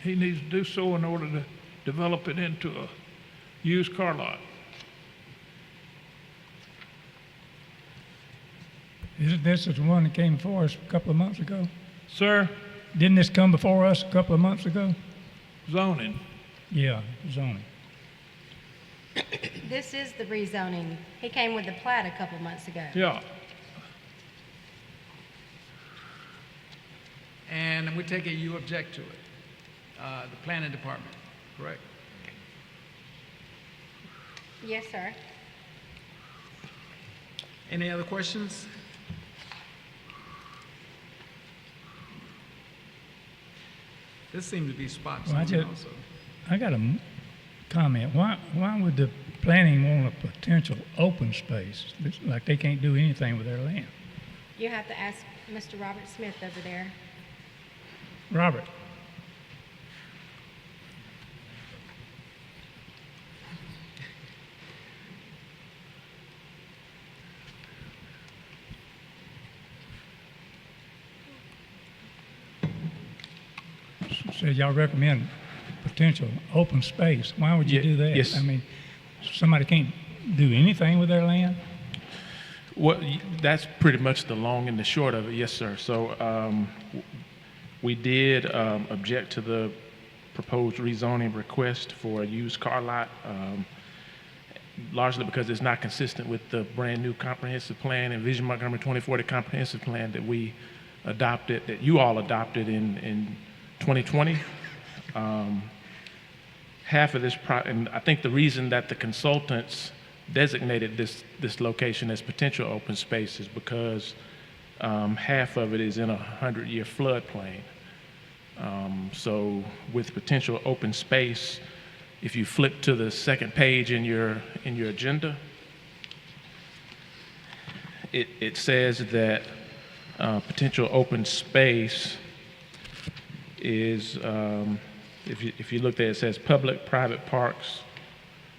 he needs to do so in order to develop it into a used car lot. Isn't this the one that came before us a couple of months ago? Sir? Didn't this come before us a couple of months ago? Zoning. Yeah, zoning. This is the rezoning. He came with the plat a couple months ago. Yeah. And we take it you object to it, the planning department, correct? Yes, sir. Any other questions? This seems to be spot Well, zoning also. I got a comment. Why would the planning want a potential open space? It's like they can't do anything with their land. You have to ask Mr. Robert Smith over there. Robert? Said y'all recommend potential open space. Why would you do that? yes. I mean, somebody can't do anything with their land? Well, that's pretty much the long and the short of it, yes, sir. So we did object to the proposed rezoning request for a used car lot, largely because it's not consistent with the brand-new comprehensive plan and Vision Montgomery 2040 comprehensive plan that we adopted, that you all adopted in 2020. Half of this, and I think the reason that the consultants designated this location as potential open space is because half of it is in a 100-year floodplain. So with potential open space, if you flip to the second page in your agenda, it says that potential open space is, if you look there, it says public, private parks,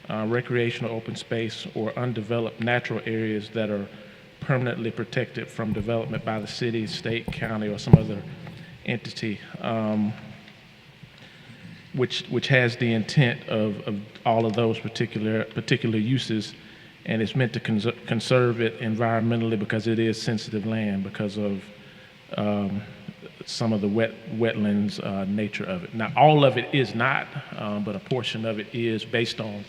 recreational open space, or undeveloped natural areas that are permanently protected from development by the city, state, county, or some other entity, which has the intent of all of those particular uses, and it's meant to conserve it environmentally because it is sensitive land because of some of the wetlands nature of it. Now, all of it is not, but a portion of it is based on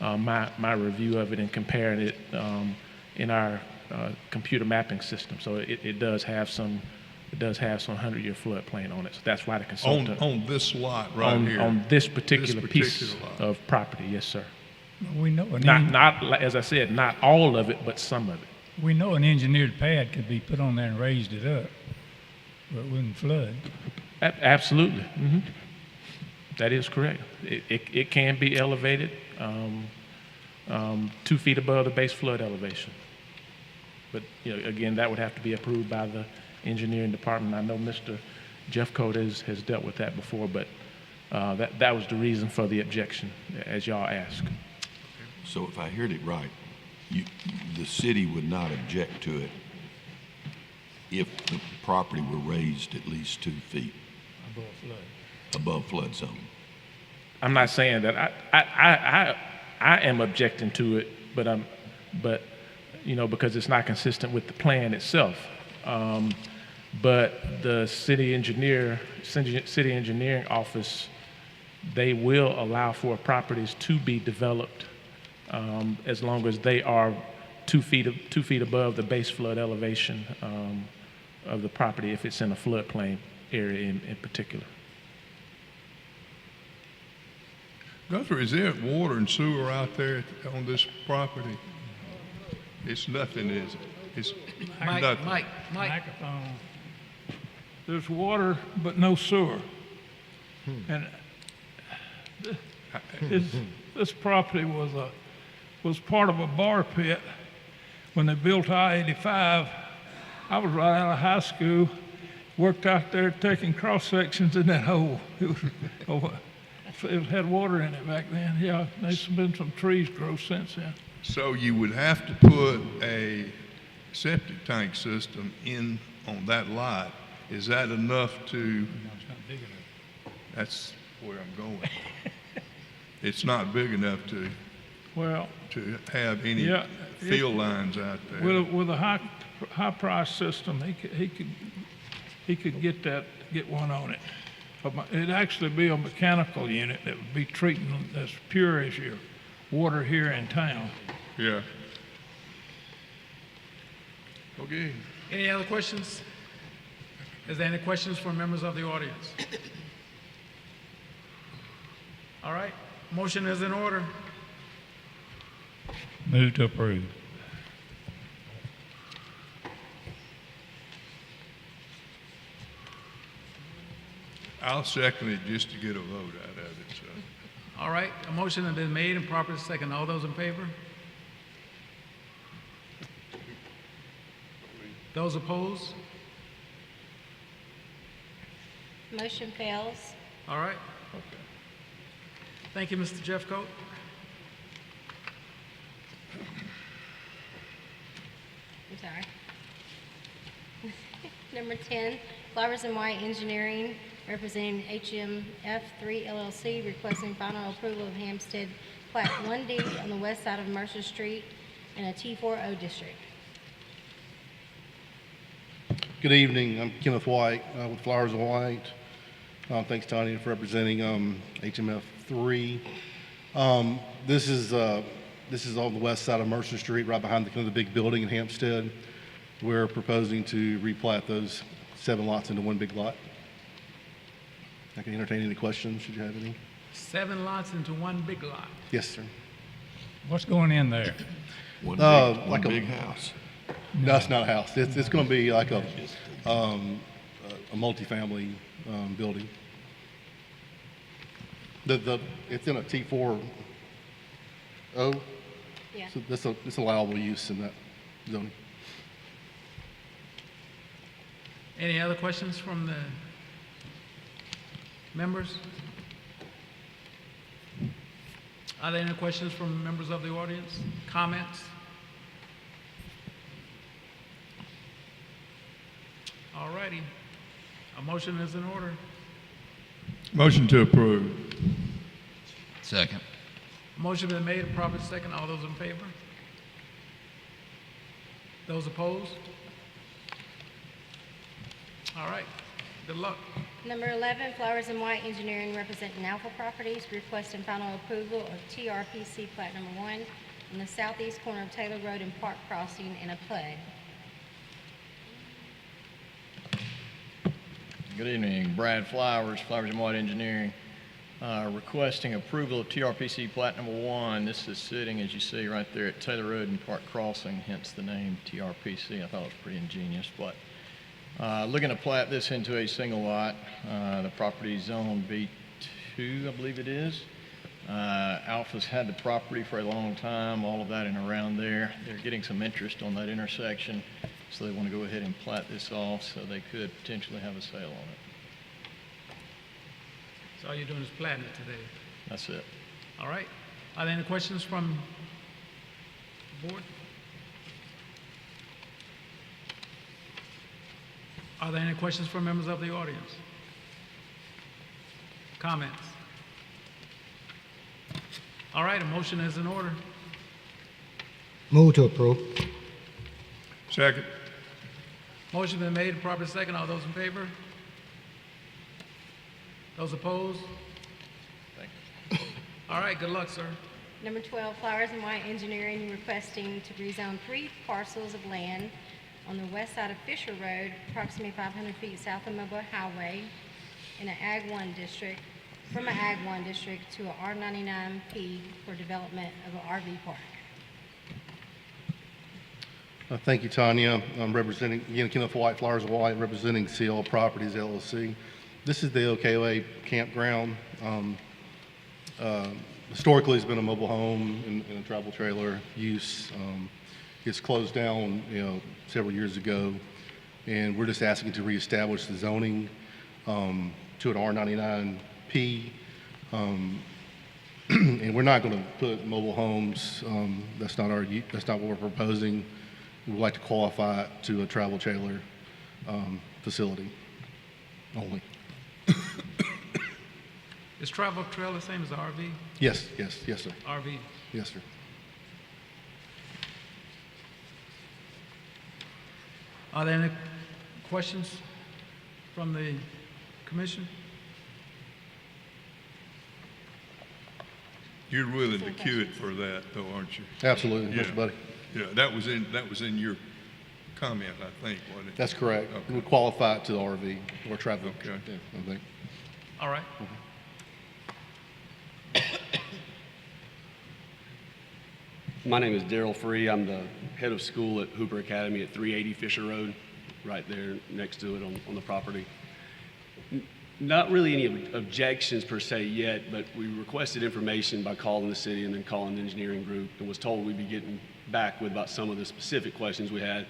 my review of it and comparing it in our computer mapping system. So it does have some 100-year floodplain on it. So that's why the consultant on this lot right here. On this particular piece lot. of property, yes, sir. We know As I said, not all of it, but some of it. we know an engineered pad could be put on there and raised it up, where it wouldn't flood. Absolutely. That is correct. It can be elevated 2 feet above the base flood elevation. But, again, that would have to be approved by the engineering department. I know Mr. Jeffcoat has dealt with that before, but that was the reason for the objection, as y'all asked. So if I heard it right, the city would not object to it if the property were raised at least 2 feet above flood zone. I'm not saying that I am objecting to it, but because it's not consistent with the plan itself. But the city engineering office, they will allow for properties to be developed as long as they are 2 feet above the base flood elevation of the property, if it's in a floodplain area in particular. Guthrie, is there water and sewer out there on this property? It's nothing, is it? It's nothing. Mike. Microphone. There's water, but no sewer. And this property was part of a bar pit when they built I-85. I was right out of high school, worked out there taking cross sections in that hole. It had water in it back then. Yeah, there's been some trees grow since then. So you would have to put a septic tank system in on that lot. Is that enough to? No, it's not big enough. That's where I'm going. It's not big enough to have any field lines out there. With a high price system, he could get one on it. But it'd actually be a mechanical unit that would be treating as pure as your water here in town. Yeah. Okay. Any other questions? Is there any questions from members of the audience? All right, motion is in order. Move to approve. I'll second it just to get a vote out of it. So. All right, a motion has been made and properly second. All those in favor? Those opposed? Motion fails. All right. Thank you, Mr. Jeffcoat. I'm sorry. Number 10, Flowers and White Engineering, representing HMF3 LLC, requesting final approval of Hampstead Plat 1D on the west side of Mercer Street in a T4O district. Good evening. I'm Kenneth White with Flowers and White. Thanks, Tanya, for representing HMF3. This is on the west side of Mercer Street, right behind the big building in Hampstead. We're proposing to replat those 7 lots into one big lot. I can entertain any questions, should you have any. 7 lots into one big lot. Yes, sir. What's going in there? One big house. No, it's not a house. It's going to be like a multifamily building. It's in a T4O. Yeah. So it's allowable use in that zoning. Any other questions from the members? Are there any questions from members of the audience? Comments? All righty. A motion is in order. Motion to approve. Second. Motion been made and properly second. All those in favor? Those opposed? All right. Good luck. Number 11, Flowers and White Engineering, representing Alpha Properties, requesting final approval of TRPC Plat Number 1 on the southeast corner of Taylor Road and Park Crossing in a PUD. Good evening, Brad Flowers, Flowers and White Engineering. requesting approval of TRPC Plat Number 1. This is sitting, as you see, right there at Taylor Road and Park Crossing, hence the name TRPC. I thought it was pretty ingenious, but looking to plat this into a single lot. The property is zone B2, I believe it is. Alpha's had the property for a long time, all of that and around there. They're getting some interest on that intersection, so they want to go ahead and plat this off so they could potentially have a sale on it. So all you're doing is platting it today. That's it. All right. Are there any questions from the board? Are there any questions from members of the audience? Comments? All right, a motion is in order. Move to approve. Second. Motion been made, properly second. All those in favor? Those opposed? Thank you. All right, good luck, sir. Number 12, Flowers and White Engineering requesting to rezone 3 parcels of land on the west side of Fisher Road, approximately 500 feet south of Mobile Highway, in an Ag 1 district, from an Ag 1 district to a R99P for development of an RV park. Thank you, Tanya. I'm representing, again, Kenneth White, Flowers and White, representing CL Properties LLC. This is the OKOA campground. Historically, it's been a mobile home and a travel trailer use. It's closed down, several years ago, and we're just asking to reestablish the zoning to an R99P. And we're not going to put mobile homes. That's not what we're proposing. We would like to qualify it to a travel trailer facility only. Is travel trail the same as RV? Yes, sir. RV. Yes, sir. Are there any questions from the commission? You're willing to queue it for that, though, aren't you? Absolutely, Yeah. Mr. Buddy. Yeah, that was in your comment, I think, wasn't it? That's correct. Okay. We would qualify it to the RV or travel. Okay. Yeah, I think. All right. My name is Daryl Free. I'm the head of school at Hooper Academy at 380 Fisher Road, right there next to it on the property. Not really any objections per se yet, but we requested information by calling the city and then calling the engineering group, and was told we'd be getting back with about some of the specific questions we had,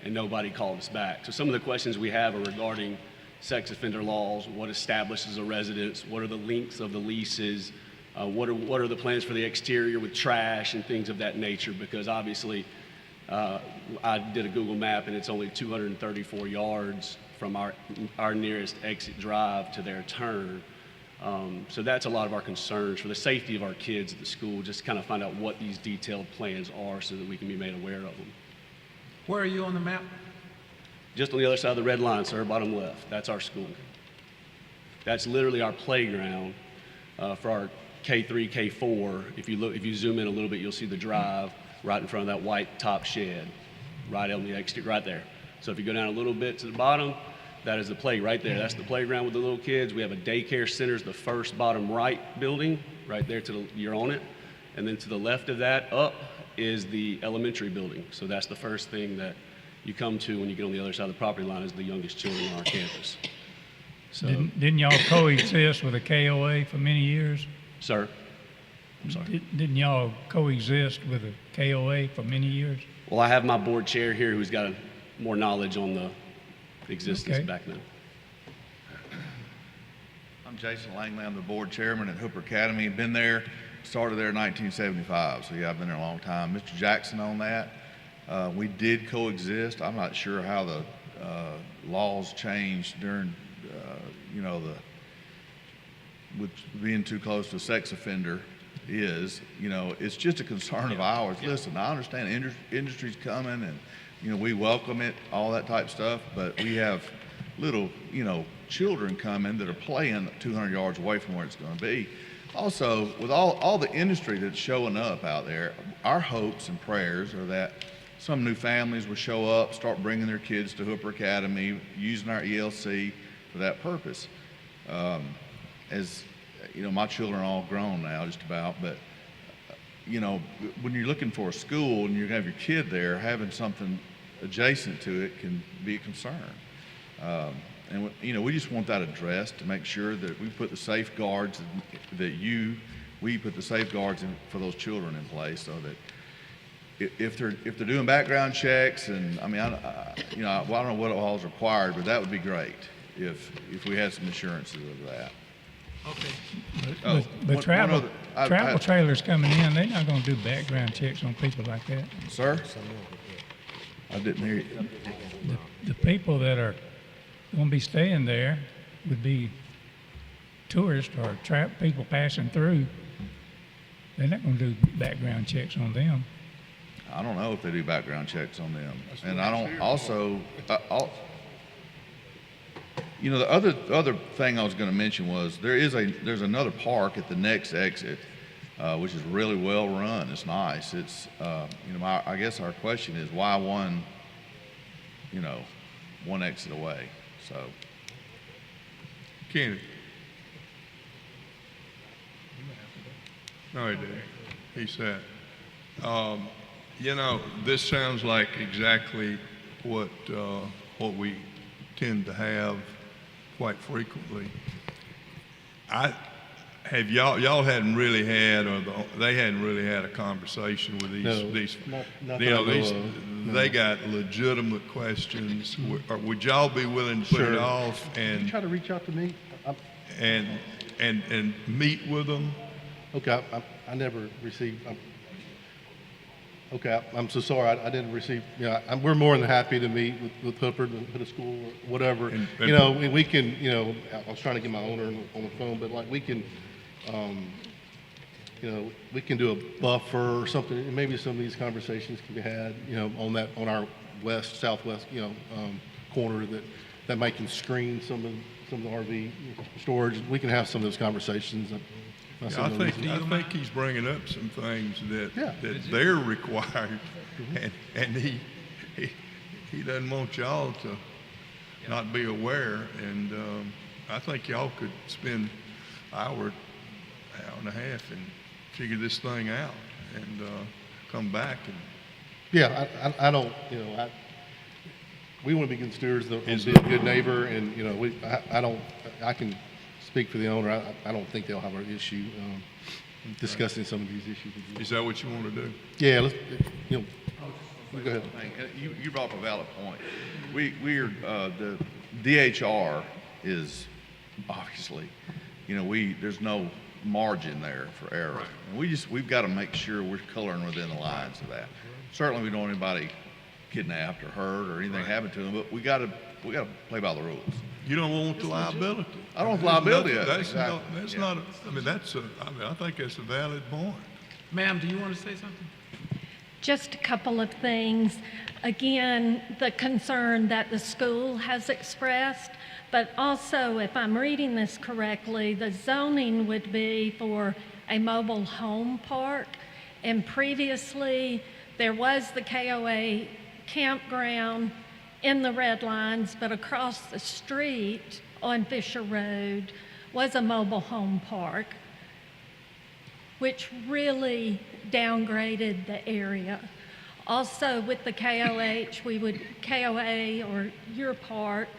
and nobody called us back. So some of the questions we have are regarding sex offender laws, what establishes a residence, what are the lengths of the leases, what are the plans for the exterior with trash and things of that nature, because obviously I did a Google map and it's only 234 yards from our nearest exit drive to their turn. So that's a lot of our concerns for the safety of our kids at the school, just kind of find out what these detailed plans are so that we can be made aware of them. Where are you on the map? Just on the other side of the red line, sir, bottom left. That's our school. That's literally our playground for our K3, K4. If you zoom in a little bit, you'll see the drive right in front of that white top shed, right on the exterior, right there. So if you go down a little bit to the bottom, that is the play right there. That's the playground with the little kids. We have a daycare center, is the first bottom right building, right there you're on it. And then to the left of that up is the elementary building. So that's the first thing that you come to when you get on the other side of the property line, is the youngest children on our campus. So, Didn't y'all coexist with a KOA for many years? Sir? I'm sorry. Didn't y'all coexist with a KOA for many years? Well, I have my board chair here who's got more knowledge on the existence back then. I'm Jason Langley. I'm the board chairman at Hooper Academy. Been there, started there in 1975. So yeah, I've been there a long time. Mr. Jackson on that. We did coexist. I'm not sure how the laws changed during, with being too close to a sex offender is. It's just a concern of ours. Listen, I understand industry's coming and, we welcome it, all that type stuff, but we have little, children coming that are playing 200 yards away from where it's going to be. Also, with all the industry that's showing up out there, our hopes and prayers are that some new families will show up, start bringing their kids to Hooper Academy, using our ELC for that purpose. As you know, my children are all grown now, just about, but, you know, when you're looking for a school and you have your kid there, having something adjacent to it can be a concern. And, you know, we just want that addressed to make sure that we put the safeguards we put the safeguards for those children in place so that if they're doing background checks and, I mean, you know, I don't know what all is required, but that would be great if we had some assurances of that. Okay. But travel trailers coming in, they're not gonna do background checks on people like that. Sir? I didn't hear you. The people that are gonna be staying there would be tourists or people passing through. They're not gonna do background checks on them. I don't know if they do background checks on them. And I don't also, you know, the other thing I was going to mention was there's another park at the next exit, which is really well run. It's nice. It's you know, I guess our question is why one exit away. So, Kenny. No, he didn't. He said, you know, this sounds like exactly what we tend to have quite frequently. Y'all hadn't really had, or they hadn't really had a conversation with these. They got legitimate questions. Would y'all be willing to put it off and try to reach out to me and meet with them? Okay, I never received. Okay, I'm so sorry. I didn't receive. We're more than happy to meet with Hooper and put a school or whatever. You know, we can. You know, I was trying to get my owner on the phone, but like we can. You know, we can do a buffer or something. And maybe some of these conversations can be had. You know, on our southwest. You know, corner that might can screen some of the RV storage. We can have some of those conversations. Yeah, I think he's bringing up some things that they're required, and he doesn't want y'all to not be aware. And I think y'all could spend an hour and a half and figure this thing out and come back and. Yeah, I don't. You know, we want to be good stewards and be a good neighbor, and you know, I can speak for the owner. I don't think they'll have an issue discussing some of these issues. Is that what you want to do? Yeah, let's, you know, go ahead. You brought up a valid point. We're the DHR is obviously, you know, there's no margin there for error. And we've got to make sure we're coloring within the lines of that. Certainly, we don't want anybody kidnapped or hurt or anything happen to them, but we got to play by the rules. You don't want the liability. I don't want liability. That's not. I mean, I think that's a valid point. Ma'am, do you want to say something? Just a couple of things. Again, the concern that the school has expressed, but also, if I'm reading this correctly, the zoning would be for a mobile home park. And previously, there was the KOA campground in the red lines, but across the street on Fisher Road was a mobile home park, which really downgraded the area. Also with the KOA or your part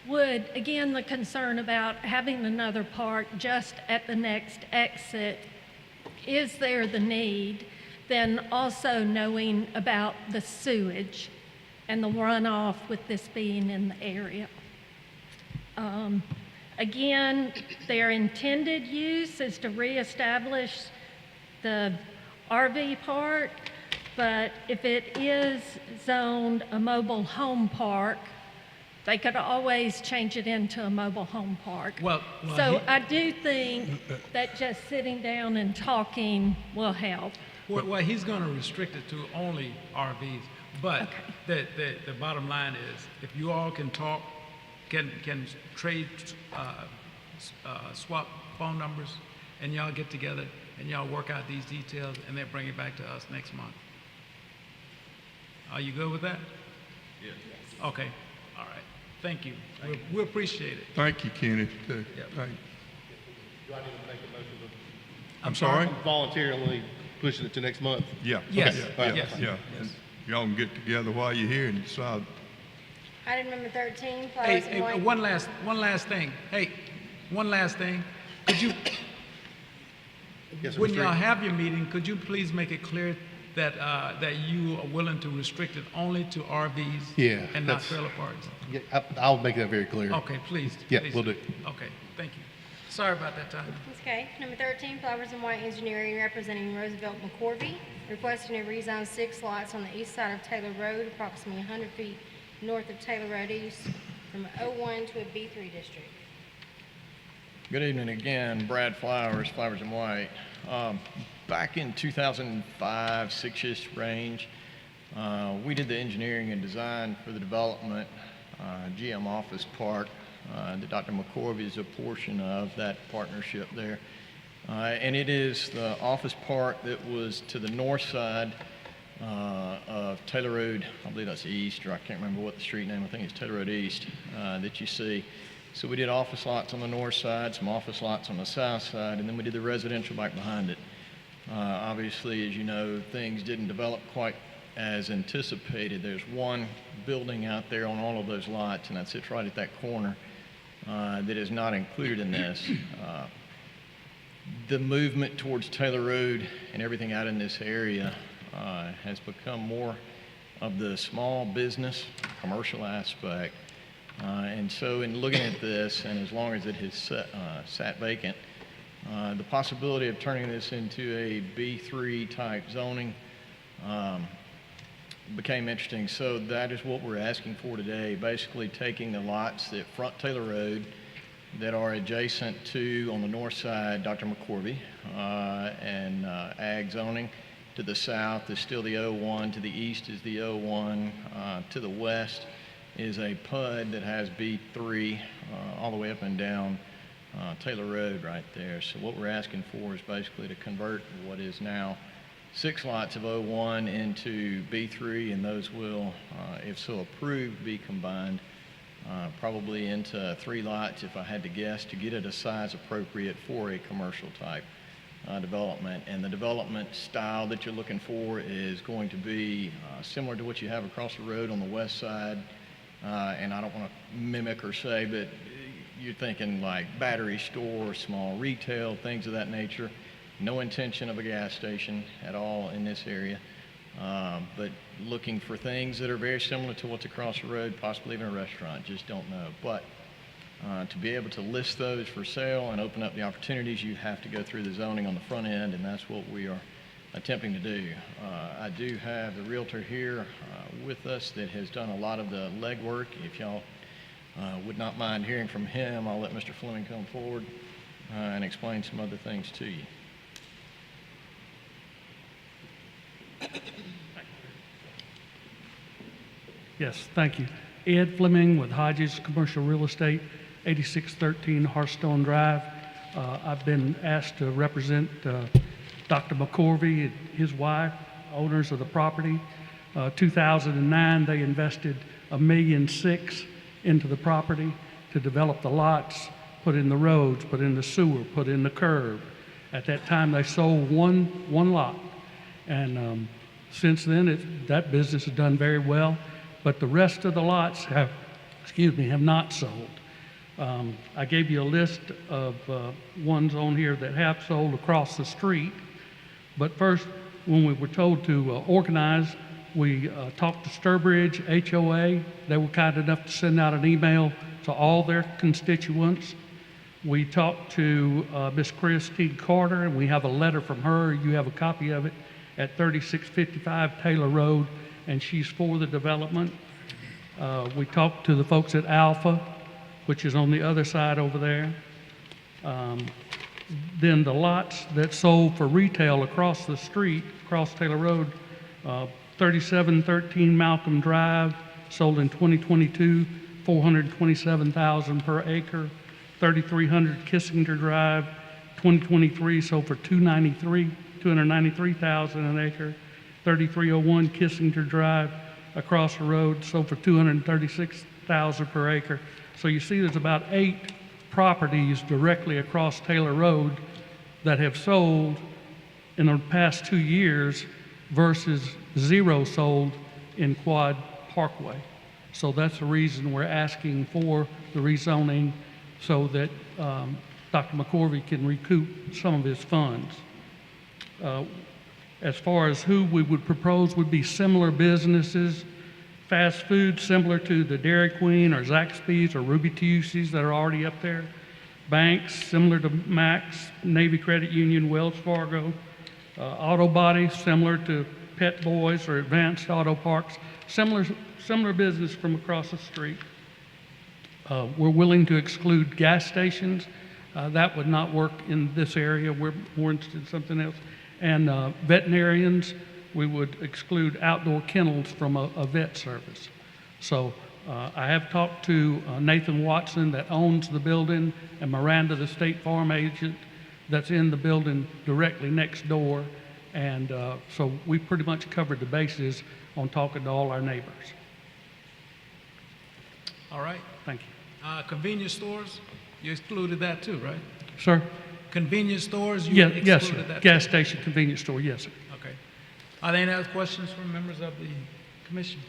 would, again, the concern about having another park just at the next exit, is there the need? Then also knowing about the sewage and the runoff with this being in the area. Again, their intended use is to reestablish the RV park, but if it is zoned a mobile home park, they could always change it into a mobile home park. So I do think that just sitting down and talking will help. Well, he's going to restrict it to only RVs. But the bottom line is, if you all can talk, can trade, swap phone numbers, and y'all get together and y'all work out these details, and then bring it back to us next month. Are you good with that? Yes. Okay. All right. Thank you. We appreciate it. Thank you, Kenny. Too. Yep. Thank you. Do I need to make a motion to? I'm sorry? Voluntarily pushing it to next month? Yeah. Yes. Yeah, All right. Yes. Yeah. And y'all can get together while you're here and decide. Item number 13, Hey, flowers and hey, white. one last thing. Hey, one last thing. Could you, Yes, sir, when Mr. y'all Reed. have your meeting, could you please make it clear that, that you are willing to restrict it only to RVs? Yeah, And not that's- trailer parks? Yeah, I'll make that very clear. Okay, please. Yeah, please will do. Okay, thank you. Sorry about that, Tanya. Okay, number 13, Flowers and White Engineering representing Roosevelt McCorvey, requesting to rezone 6 lots on the east side of Taylor Road, approximately 100 feet north of Taylor Road East, from O1 to a B3 district. Good evening again, Brad Flowers, Flowers and White. Back in 2005, 6-ish range, we did the engineering and design for the development, GM Office Park, that Dr. McCorvey is a portion of that partnership there. And it is the office park that was to the north side of Taylor Road, I believe that's east, or I can't remember what the street name, I think it's Taylor Road East, that you see. So we did office lots on the north side, some office lots on the south side, and then we did the residential back behind it. Obviously, as you know, things didn't develop quite as anticipated. There's one building out there on all of those lots, and that sits right at that corner that is not included in this. The movement towards Taylor Road and everything out in this area has become more of the small business, commercial aspect. And so in looking at this, and as long as it has sat vacant, the possibility of turning this into a B3 type zoning became interesting. So that is what we're asking for today, basically taking the lots that front Taylor Road that are adjacent to, on the north side, Dr. McCorvey, and ag zoning. To the south is still the O1, to the east is the O1, to the west is a PUD that has B3 all the way up and down Taylor Road right there. So what we're asking for is basically to convert what is now 6 lots of O1 into B3, and those will, if so approved, be combined probably into 3 lots, if I had to guess, to get it a size appropriate for a commercial type development. And the development style that you're looking for is going to be similar to what you have across the road on the west side. And I don't want to mimic or say, but you're thinking like battery store, small retail, things of that nature. No intention of a gas station at all in this area, but looking for things that are very similar to what's across the road, possibly even a restaurant, just don't know. But to be able to list those for sale and open up the opportunities, you have to go through the zoning on the front end, and that's what we are attempting to do. I do have the realtor here with us that has done a lot of the legwork. If y'all would not mind hearing from him, I'll let Mr. Fleming come forward and explain some other things to you. Yes, thank you. Ed Fleming with Hodges Commercial Real Estate, 8613 Hearthstone Drive. I've been asked to represent Dr. McCorvey and his wife, owners of the property. 2009, they invested $1.6 million into the property to develop the lots, put in the roads, put in the sewer, put in the curb. At that time, they sold one lot. And since then, that business has done very well. But the rest of the lots have not sold. I gave you a list of ones on here that have sold across the street. But first, when we were told to organize, we talked to Sturbridge HOA. They were kind enough to send out an email to all their constituents. We talked to Miss Christine Carter, and we have a letter from her. You have a copy of it at 3655 Taylor Road, and she's for the development. We talked to the folks at Alpha, which is on the other side over there. Then the lots that sold for retail across the street, across Taylor Road, 3713 Malcolm Drive, sold in 2022, $427,000 per acre. 3300 Kissinger Drive, 2023, sold for $293,000 an acre. 3301 Kissinger Drive, across the road, sold for $236,000 per acre. So you see there's about 8 properties directly across Taylor Road that have sold in the past 2 years versus 0 sold in Quad Parkway. So that's the reason we're asking for the rezoning so that Dr. McCorvey can recoup some of his funds. As far as who we would propose would be similar businesses, fast food similar to the Dairy Queen or Zaxby's or Ruby Tuesdays that are already up there. Banks similar to Max, Navy Credit Union, Wells Fargo. Auto body similar to Pet Boys or Advanced Auto Parks. Similar business from across the street. We're willing to exclude gas stations. That would not work in this area. We're more interested in something else. And veterinarians, we would exclude outdoor kennels from a vet service. So I have talked to Nathan Watson that owns the building and Miranda, the State Farm agent that's in the building directly next door. And so we pretty much covered the bases on talking to all our neighbors. All right. Thank you. Convenience stores, you excluded that too, right? Sir? Convenience stores, you excluded Yes, sir. that Gas too? station, convenience store, yes, sir. Okay. Are there any other questions from members of the commission?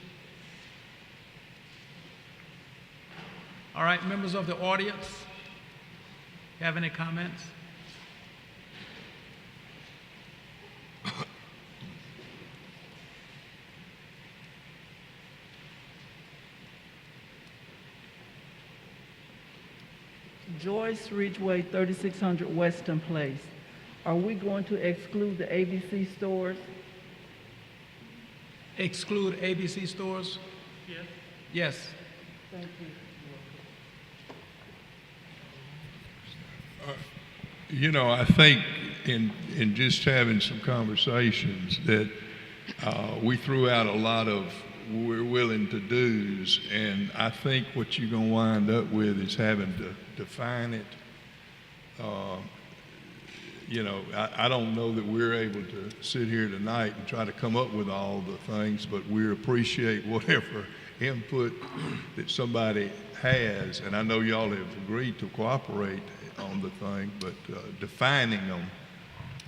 All right, members of the audience, have any comments? Joyce Ridgeway, 3600 Weston Place. Are we going to exclude the ABC stores? Exclude ABC stores? Yes. Yes. Thank you. You know, I think in just having some conversations that we threw out a lot of we're willing to do's, and I think what you're going to wind up with is having to define it. You know, I don't know that we're able to sit here tonight and try to come up with all the things, but we appreciate whatever input that somebody has, and I know y'all have agreed to cooperate on the thing, but defining them,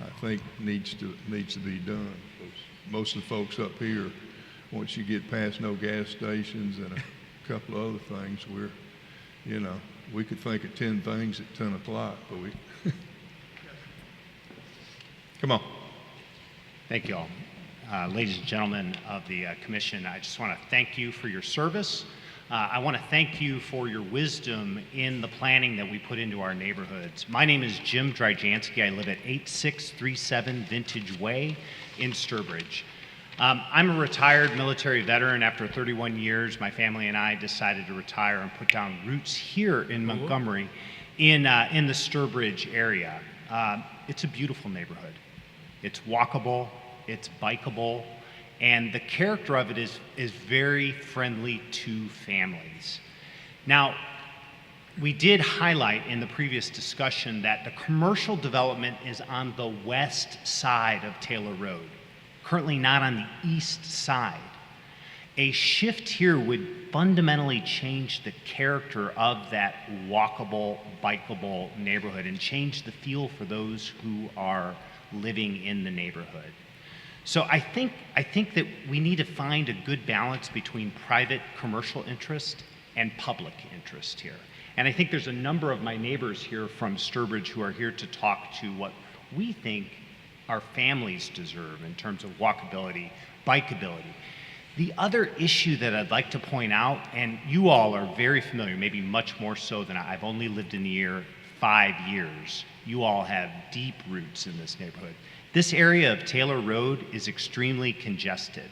I think needs to be done. Most of the folks up here, once you get past no gas stations and a couple of other things, you know, we could think of 10 things at 10 o'clock, but we, come on. Thank you all. Ladies and gentlemen of the commission, I just want to thank you for your service. I want to thank you for your wisdom in the planning that we put into our neighborhoods. My name is Jim Dryjansky. I live at 8637 Vintage Way in Sturbridge. I'm a retired military veteran. After 31 years, my family and I decided to retire and put down roots here in Montgomery in the Sturbridge area. It's a beautiful neighborhood. It's walkable, it's bikeable, and the character of it is very friendly to families. Now, we did highlight in the previous discussion that the commercial development is on the west side of Taylor Road, currently not on the east side. A shift here would fundamentally change the character of that walkable, bikeable neighborhood and change the feel for those who are living in the neighborhood. So I think that we need to find a good balance between private commercial interest and public interest here. And I think there's a number of my neighbors here from Sturbridge who are here to talk to what we think our families deserve in terms of walkability, bikeability. The other issue that I'd like to point out, and you all are very familiar, maybe much more so than I've only lived in the area 5 years. You all have deep roots in this neighborhood. This area of Taylor Road is extremely congested.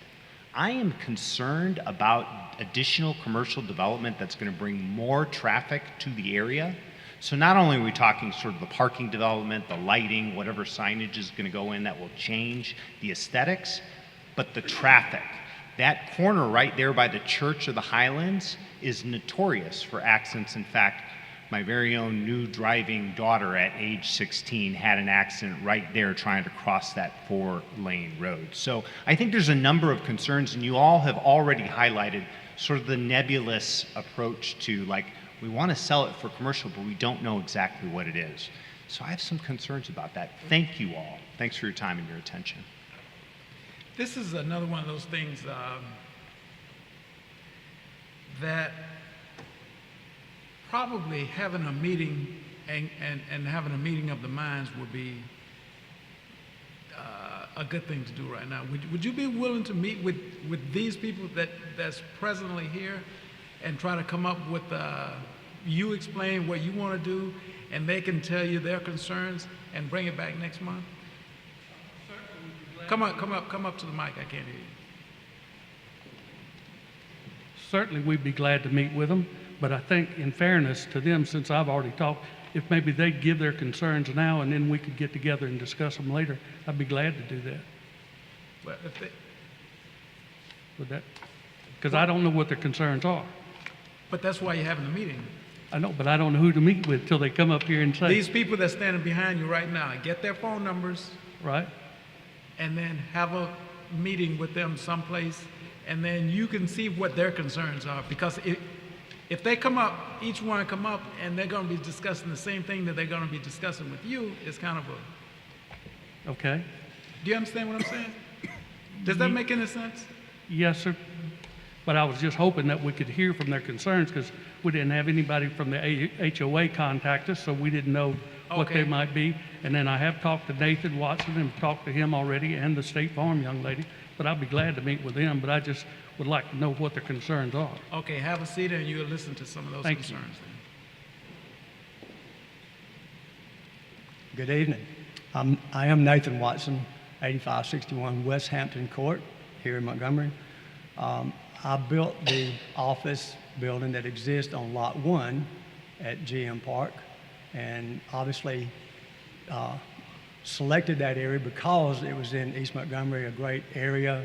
I am concerned about additional commercial development that's going to bring more traffic to the area. So not only are we talking sort of the parking development, the lighting, whatever signage is going to go in that will change the aesthetics, but the traffic. That corner right there by the Church of the Highlands is notorious for accidents. In fact, my very own new driving daughter at age 16 had an accident right there trying to cross that 4-lane road. So I think there's a number of concerns, and you all have already highlighted sort of the nebulous approach to, like, We want to sell it for commercial, but we don't know exactly what it is. So I have some concerns about that. Thank you all. Thanks for your time and your attention. This is another one of those things that probably having a meeting and having a meeting of the minds would be a good thing to do right now. Would you be willing to meet with these people that's presently here and try to come up with, you explain what you want to do and they can tell you their concerns and bring it back next month? Come up to the mic, I can't hear you. Certainly, we'd be glad to meet with them, but I think in fairness to them, since I've already talked, if maybe they'd give their concerns now and then we could get together and discuss them later, I'd be glad to do that. Well, if they, Would that? Because I don't know what their concerns are. but that's why you're having the meeting. I know, but I don't know who to meet with till they come up here and say. These people that's standing behind you right now, get their phone numbers. Right. And then have a meeting with them someplace, and then you can see what their concerns are. Because if they come up, each one come up, and they're going to be discussing the same thing that they're going to be discussing with you, it's kind of a. Okay. Do you understand what I'm saying? Does that make any sense? Yes, sir. But I was just hoping that we could hear from their concerns because we didn't have anybody from the HOA contact us, so we didn't know what they might be. And then I have talked to Nathan Watson and talked to him already and the State Farm young lady, but I'll be glad to meet with them, but I just would like to know what their concerns are. Okay, have a seat and you'll listen to some of those Thank concerns. Good evening. I am Nathan Watson, 8561 West Hampton Court here in Montgomery. I built the office building that exists on Lot 1 at GM Park, and obviously selected that area because it was in East Montgomery, a great area,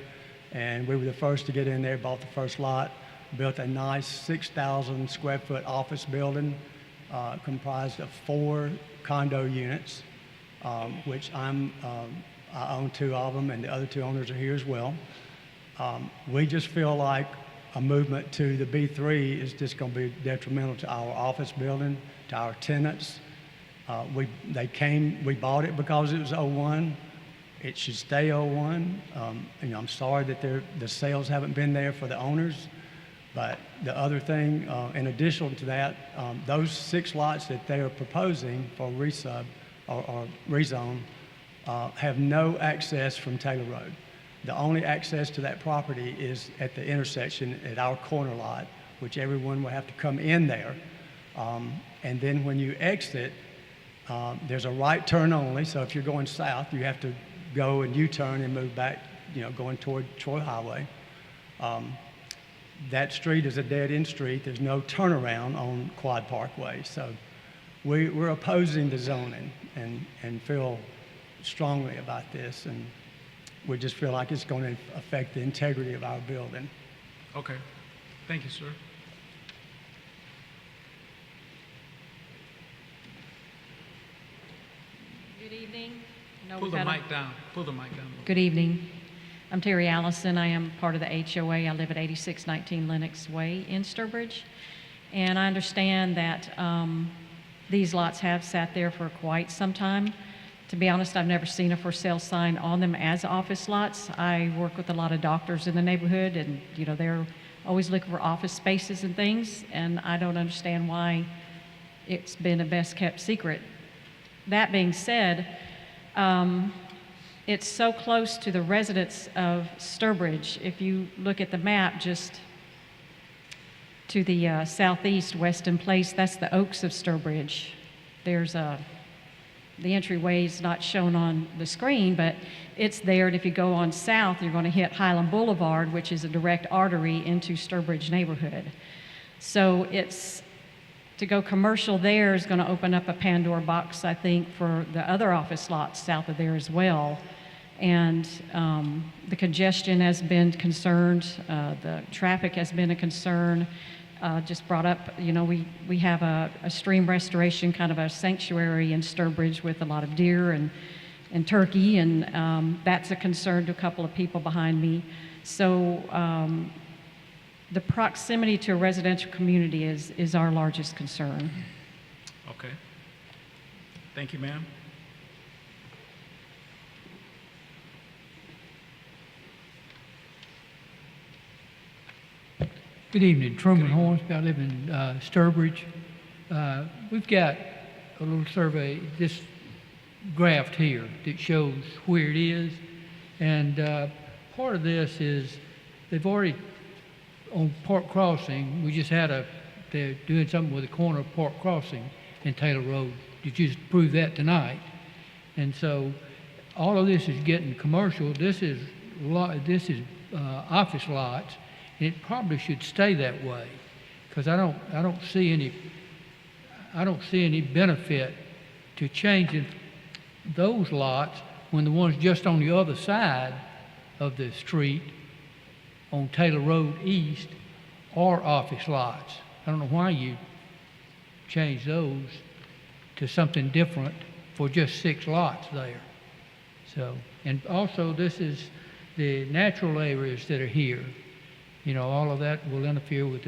and we were the first to get in there, bought the first lot, built a nice 6,000 square foot office building comprised of 4 condo units, which I own 2 of them, and the other 2 owners are here as well. We just feel like a movement to the B3 is just going to be detrimental to our office building, to our tenants. We bought it because it was 01. It should stay 01. I'm sorry that the sales haven't been there for the owners, but the other thing, in addition to that, those 6 lots that they are proposing for resub or rezone have no access from Taylor Road. The only access to that property is at the intersection at our corner lot, which everyone will have to come in there. And then when you exit, there's a right turn only. So if you're going south, you have to go and U-turn and move back, going toward Troy Highway. That street is a dead-end street. There's no turnaround on Quad Parkway. So we're opposing the zoning and feel strongly about this. And we just feel like it's going to affect the integrity of our building. Okay. Thank you, sir. Good evening. Pull the mic down. Pull the mic down. Good evening. I'm Terry Allison. I am part of the HOA. I live at 8619 Lennox Way in Sturbridge. And I understand that these lots have sat there for quite some time. To be honest, I've never seen a for sale sign on them as office lots. I work with a lot of doctors in the neighborhood, and they're always looking for office spaces and things, and I don't understand why it's been a best kept secret. That being said, it's so close to the residents of Sturbridge. If you look at the map just to the southeast, Weston Place, that's the Oaks of Sturbridge. There's the entryway is not shown on the screen, but it's there, and if you go on south, you're going to hit Highland Boulevard, which is a direct artery into Sturbridge neighborhood. So to go commercial there is going to open up a Pandora box, I think, for the other office lots south of there as well. And the congestion has been concerned, the traffic has been a concern. Just brought up, we have a stream restoration, kind of a sanctuary in Sturbridge with a lot of deer and turkey, and that's a concern to a couple of people behind me. So the proximity to a residential community is our largest concern. Okay. Thank you, ma'am. Good evening, Truman Hornsby. I live in Sturbridge. We've got a little survey, this graph here that shows where it is. And part of this is they've already, on Park Crossing, we just had they're doing something with the corner of Park Crossing and Taylor Road. You just proved that tonight. And so all of this is getting commercial. This is office lots. It probably should stay that way, because I don't see any benefit to changing those lots when the ones just on the other side of the street on Taylor Road East are office lots. I don't know why you change those to something different for just 6 lots there. So, and also this is the natural areas that are here. You know, all of that will interfere with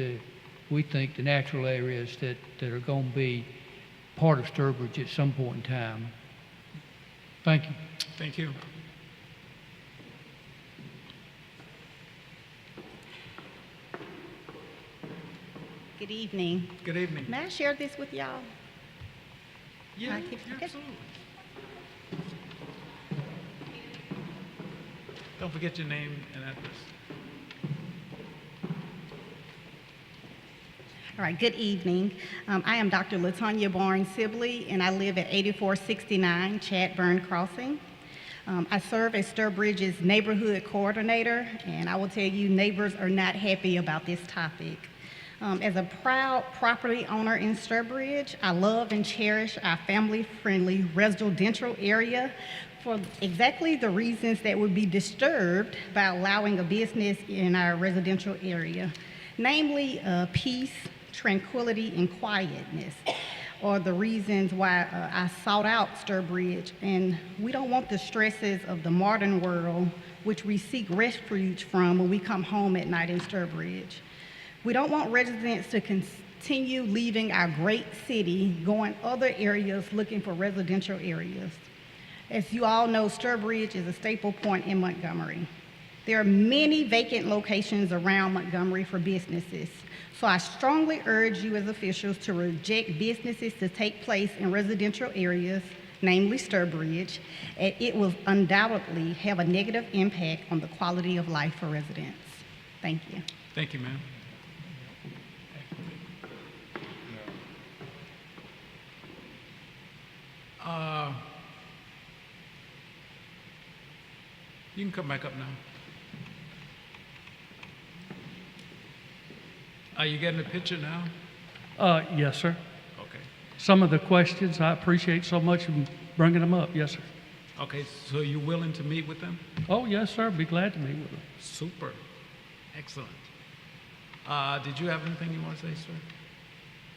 we think, the natural areas that are going to be part of Sturbridge at some point in time. Thank you. Thank you. Good evening. Good evening. May I share this with y'all? Yeah, Okay. absolutely. Don't forget your name and address. All right, good evening. I am Dr. LaTanya Barnes Sibley, and I live at 8469 Chadburn Crossing. I serve as Sturbridge's neighborhood coordinator, and I will tell you, neighbors are not happy about this topic. As a proud property owner in Sturbridge, I love and cherish our family-friendly residential area for exactly the reasons that would be disturbed by allowing a business in our residential area, namely peace, tranquility, and quietness are the reasons why I sought out Sturbridge. And we don't want the stresses of the modern world, which we seek refuge from when we come home at night in Sturbridge. We don't want residents to continue leaving our great city, going other areas looking for residential areas. As you all know, Sturbridge is a staple point in Montgomery. There are many vacant locations around Montgomery for businesses. So I strongly urge you as officials to reject businesses to take place in residential areas, namely Sturbridge, and it will undoubtedly have a negative impact on the quality of life for residents. Thank you. Thank you, ma'am. You can come back up now. Are you getting a picture now? Yes, sir. Okay. Some of the questions, I appreciate so much in bringing them up. Yes, sir. Okay, so you're willing to meet with them? Oh, yes, sir. Be glad to meet with them. Super. Excellent. Did you have anything you want to say, sir?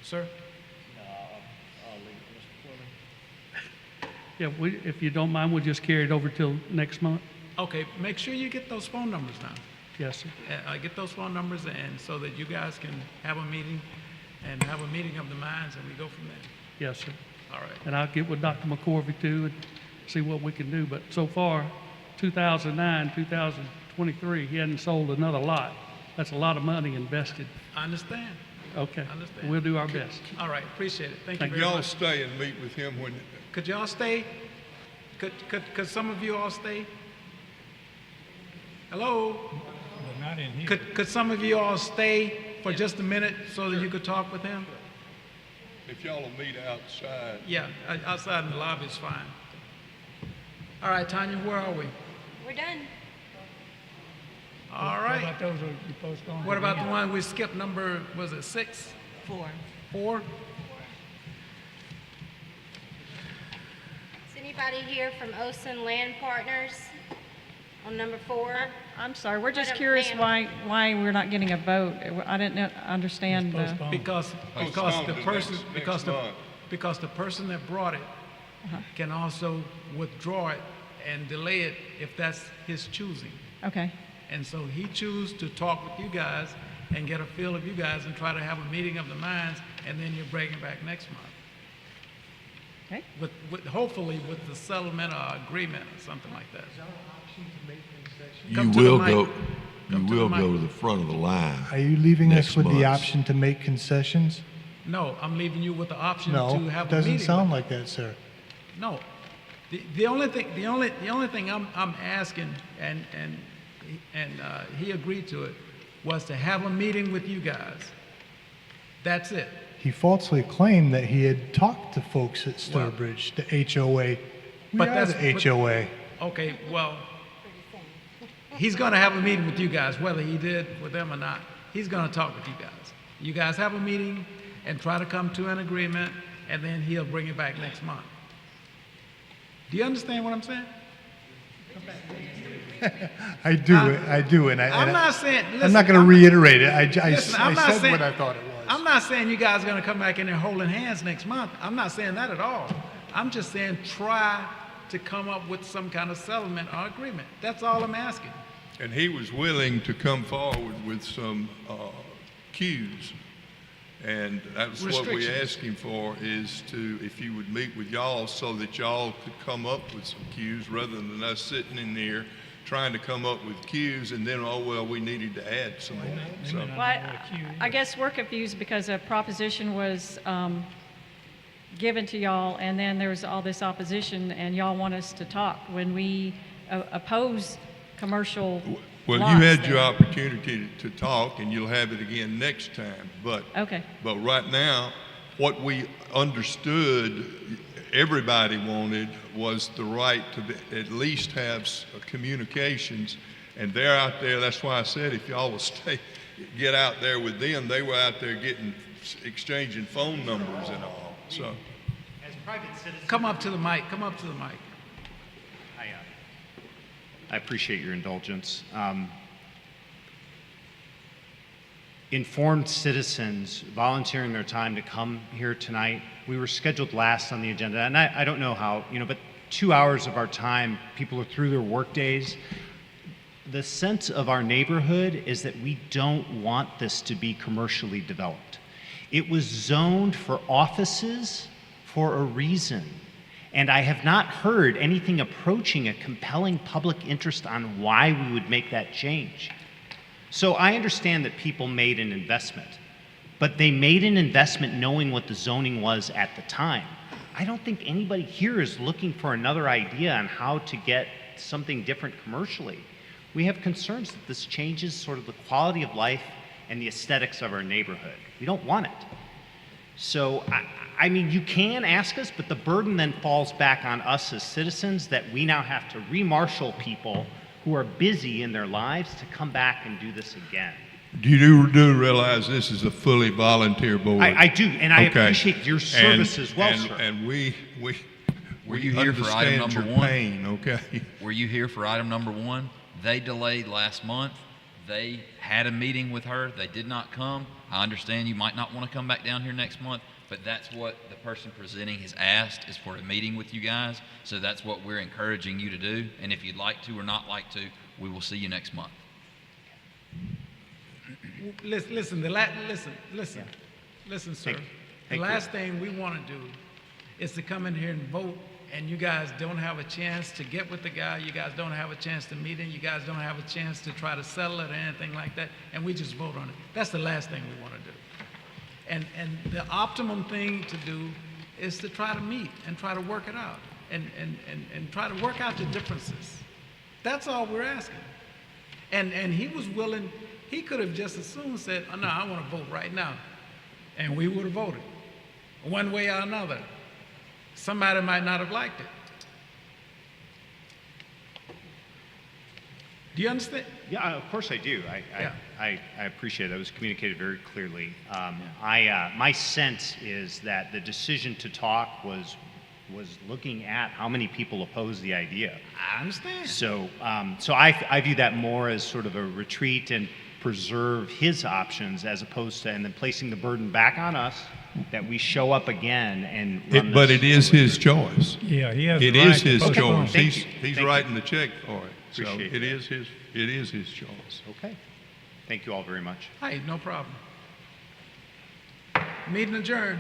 Sir? Yeah, if you don't mind, we'll just carry it over till next month. Okay, make sure you get those phone numbers now. Yes, sir. Get those phone numbers, and so that you guys can have a meeting and have a meeting of the minds, and we go from there. Yes, sir. All right. And I'll get with Dr. McCorvey too and see what we can do. But so far, 2009, 2023, he hadn't sold another lot. That's a lot of money invested. I understand. Okay. I understand. We'll do our best. All right, appreciate it. Thank you very Y'all much. stay and meet with him when. Could y'all stay? Could some of you all stay? Hello? But not in here. Could some of you all stay for just a minute so that you could talk with him? If y'all will meet outside. Yeah, outside in the lobby is fine. All right, Tanya, where are we? We're done. All right. What about those you postponed? What about the one we skipped, number, was it 6? 4. 4? Is anybody here from Osen Land Partners on number 4? I'm sorry, we're just Madam- curious ma'am. why we're not getting a vote. I didn't understand the... Because Postponed the to person, next month. because the person that brought it can also withdraw it and delay it if that's his choosing. Okay. And so he chose to talk with you guys, and get a feel of you guys and try to have a meeting of the minds, and then you'll bring it back next month. Okay. Hopefully with the settlement or agreement or something like that. You Come to the will mic. go, you Come to will the go mic. to the front of the line. Are you leaving us next with the month. option to make concessions? No, I'm leaving you with the option No, to it have a doesn't meeting. sound like that, sir. No. The only thing I'm asking, and he agreed to it, was to have a meeting with you guys. That's it. He falsely claimed that he had talked to folks at Sturbridge, the HOA. We are the HOA. Okay, well, he's gonna have a meeting with you guys, whether he did with them or not. He's gonna talk with you guys. You guys have a meeting and try to come to an agreement, and then he'll bring it back next month. Do you understand what I'm saying? I do, and I'm not saying. I'm Listen, not going to reiterate it. I listen, I'm not said saying, what I thought it was. I'm not saying you guys are going to come back in there holding hands next month. I'm not saying that at all. I'm just saying try to come up with some kind of settlement or agreement. That's all I'm asking. And he was willing to come forward with some cues. And that's what we're asking for, is to, if you would meet with y'all so that y'all could come up with some cues rather than us sitting in there trying to come up with cues and then, oh, well, we needed to add some more. So, Well, I guess we're confused because a proposition was given to y'all, and then there was all this opposition, and y'all want us to talk when we oppose commercial well, lots you had there. your opportunity to talk, and you'll have it again next time. But Okay. But right now, what we understood everybody wanted was the right to at least have communications, and they're out there. That's why I said if y'all will get out there with them. They were out there exchanging phone numbers and all. So, As private citizens, Come up to the mic. Come up to the mic. I appreciate your indulgence. Informed citizens volunteering their time to come here tonight. We were scheduled last on the agenda, and I don't know how, but 2 hours of our time, people are through their work days. The sense of our neighborhood is that we don't want this to be commercially developed. It was zoned for offices for a reason. And I have not heard anything approaching a compelling public interest on why we would make that change. So I understand that people made an investment, but they made an investment knowing what the zoning was at the time. I don't think anybody here is looking for another idea on how to get something different commercially. We have concerns that this changes sort of the quality of life and the aesthetics of our neighborhood. We don't want it. So, I mean, you can ask us, but the burden then falls back on us as citizens that we now have to re-marshal people who are busy in their lives to come back and do this again. you do realize this is a fully volunteer board? I do, and I Okay. appreciate your service as well, sir. And we Were you here for item understand number your one? pain, okay? Were you here for item number one? They delayed last month. They had a meeting with her. They did not come. I understand you might not want to come back down here next month, but that's what the person presenting has asked, is for a meeting with you guys. So that's what we're encouraging you to do. And if you'd like to or not like to, we will see you next month. Listen, sir. The last thing we want to do is to come in here and vote, and you guys don't have a chance to get with the guy, you guys don't have a chance to meet him, you guys don't have a chance to try to settle it or anything like that, and we just vote on it. That's the last thing we want to do. And the optimum thing to do is to try to meet and try to work it out and try to work out the differences. That's all we're asking. And he was willing, he could have just as soon said, oh, no, I want to vote right now. And we would have voted one way or another. Somebody might not have liked it. Do you understand? Yeah, of course I do. I appreciate it. That was communicated very clearly. My sense is that the decision to talk was looking at how many people oppose the idea. I understand. So I view that more as sort of a retreat and preserve his options, as opposed to and then placing the burden back on us that we show up again and run But this it is forward. his choice. Yeah, he has It the right is to his postpone. choice. He's Thank you. writing the check for it. So Appreciate it is his choice. Okay. Thank you all very much. Hey, no problem. Meeting adjourned.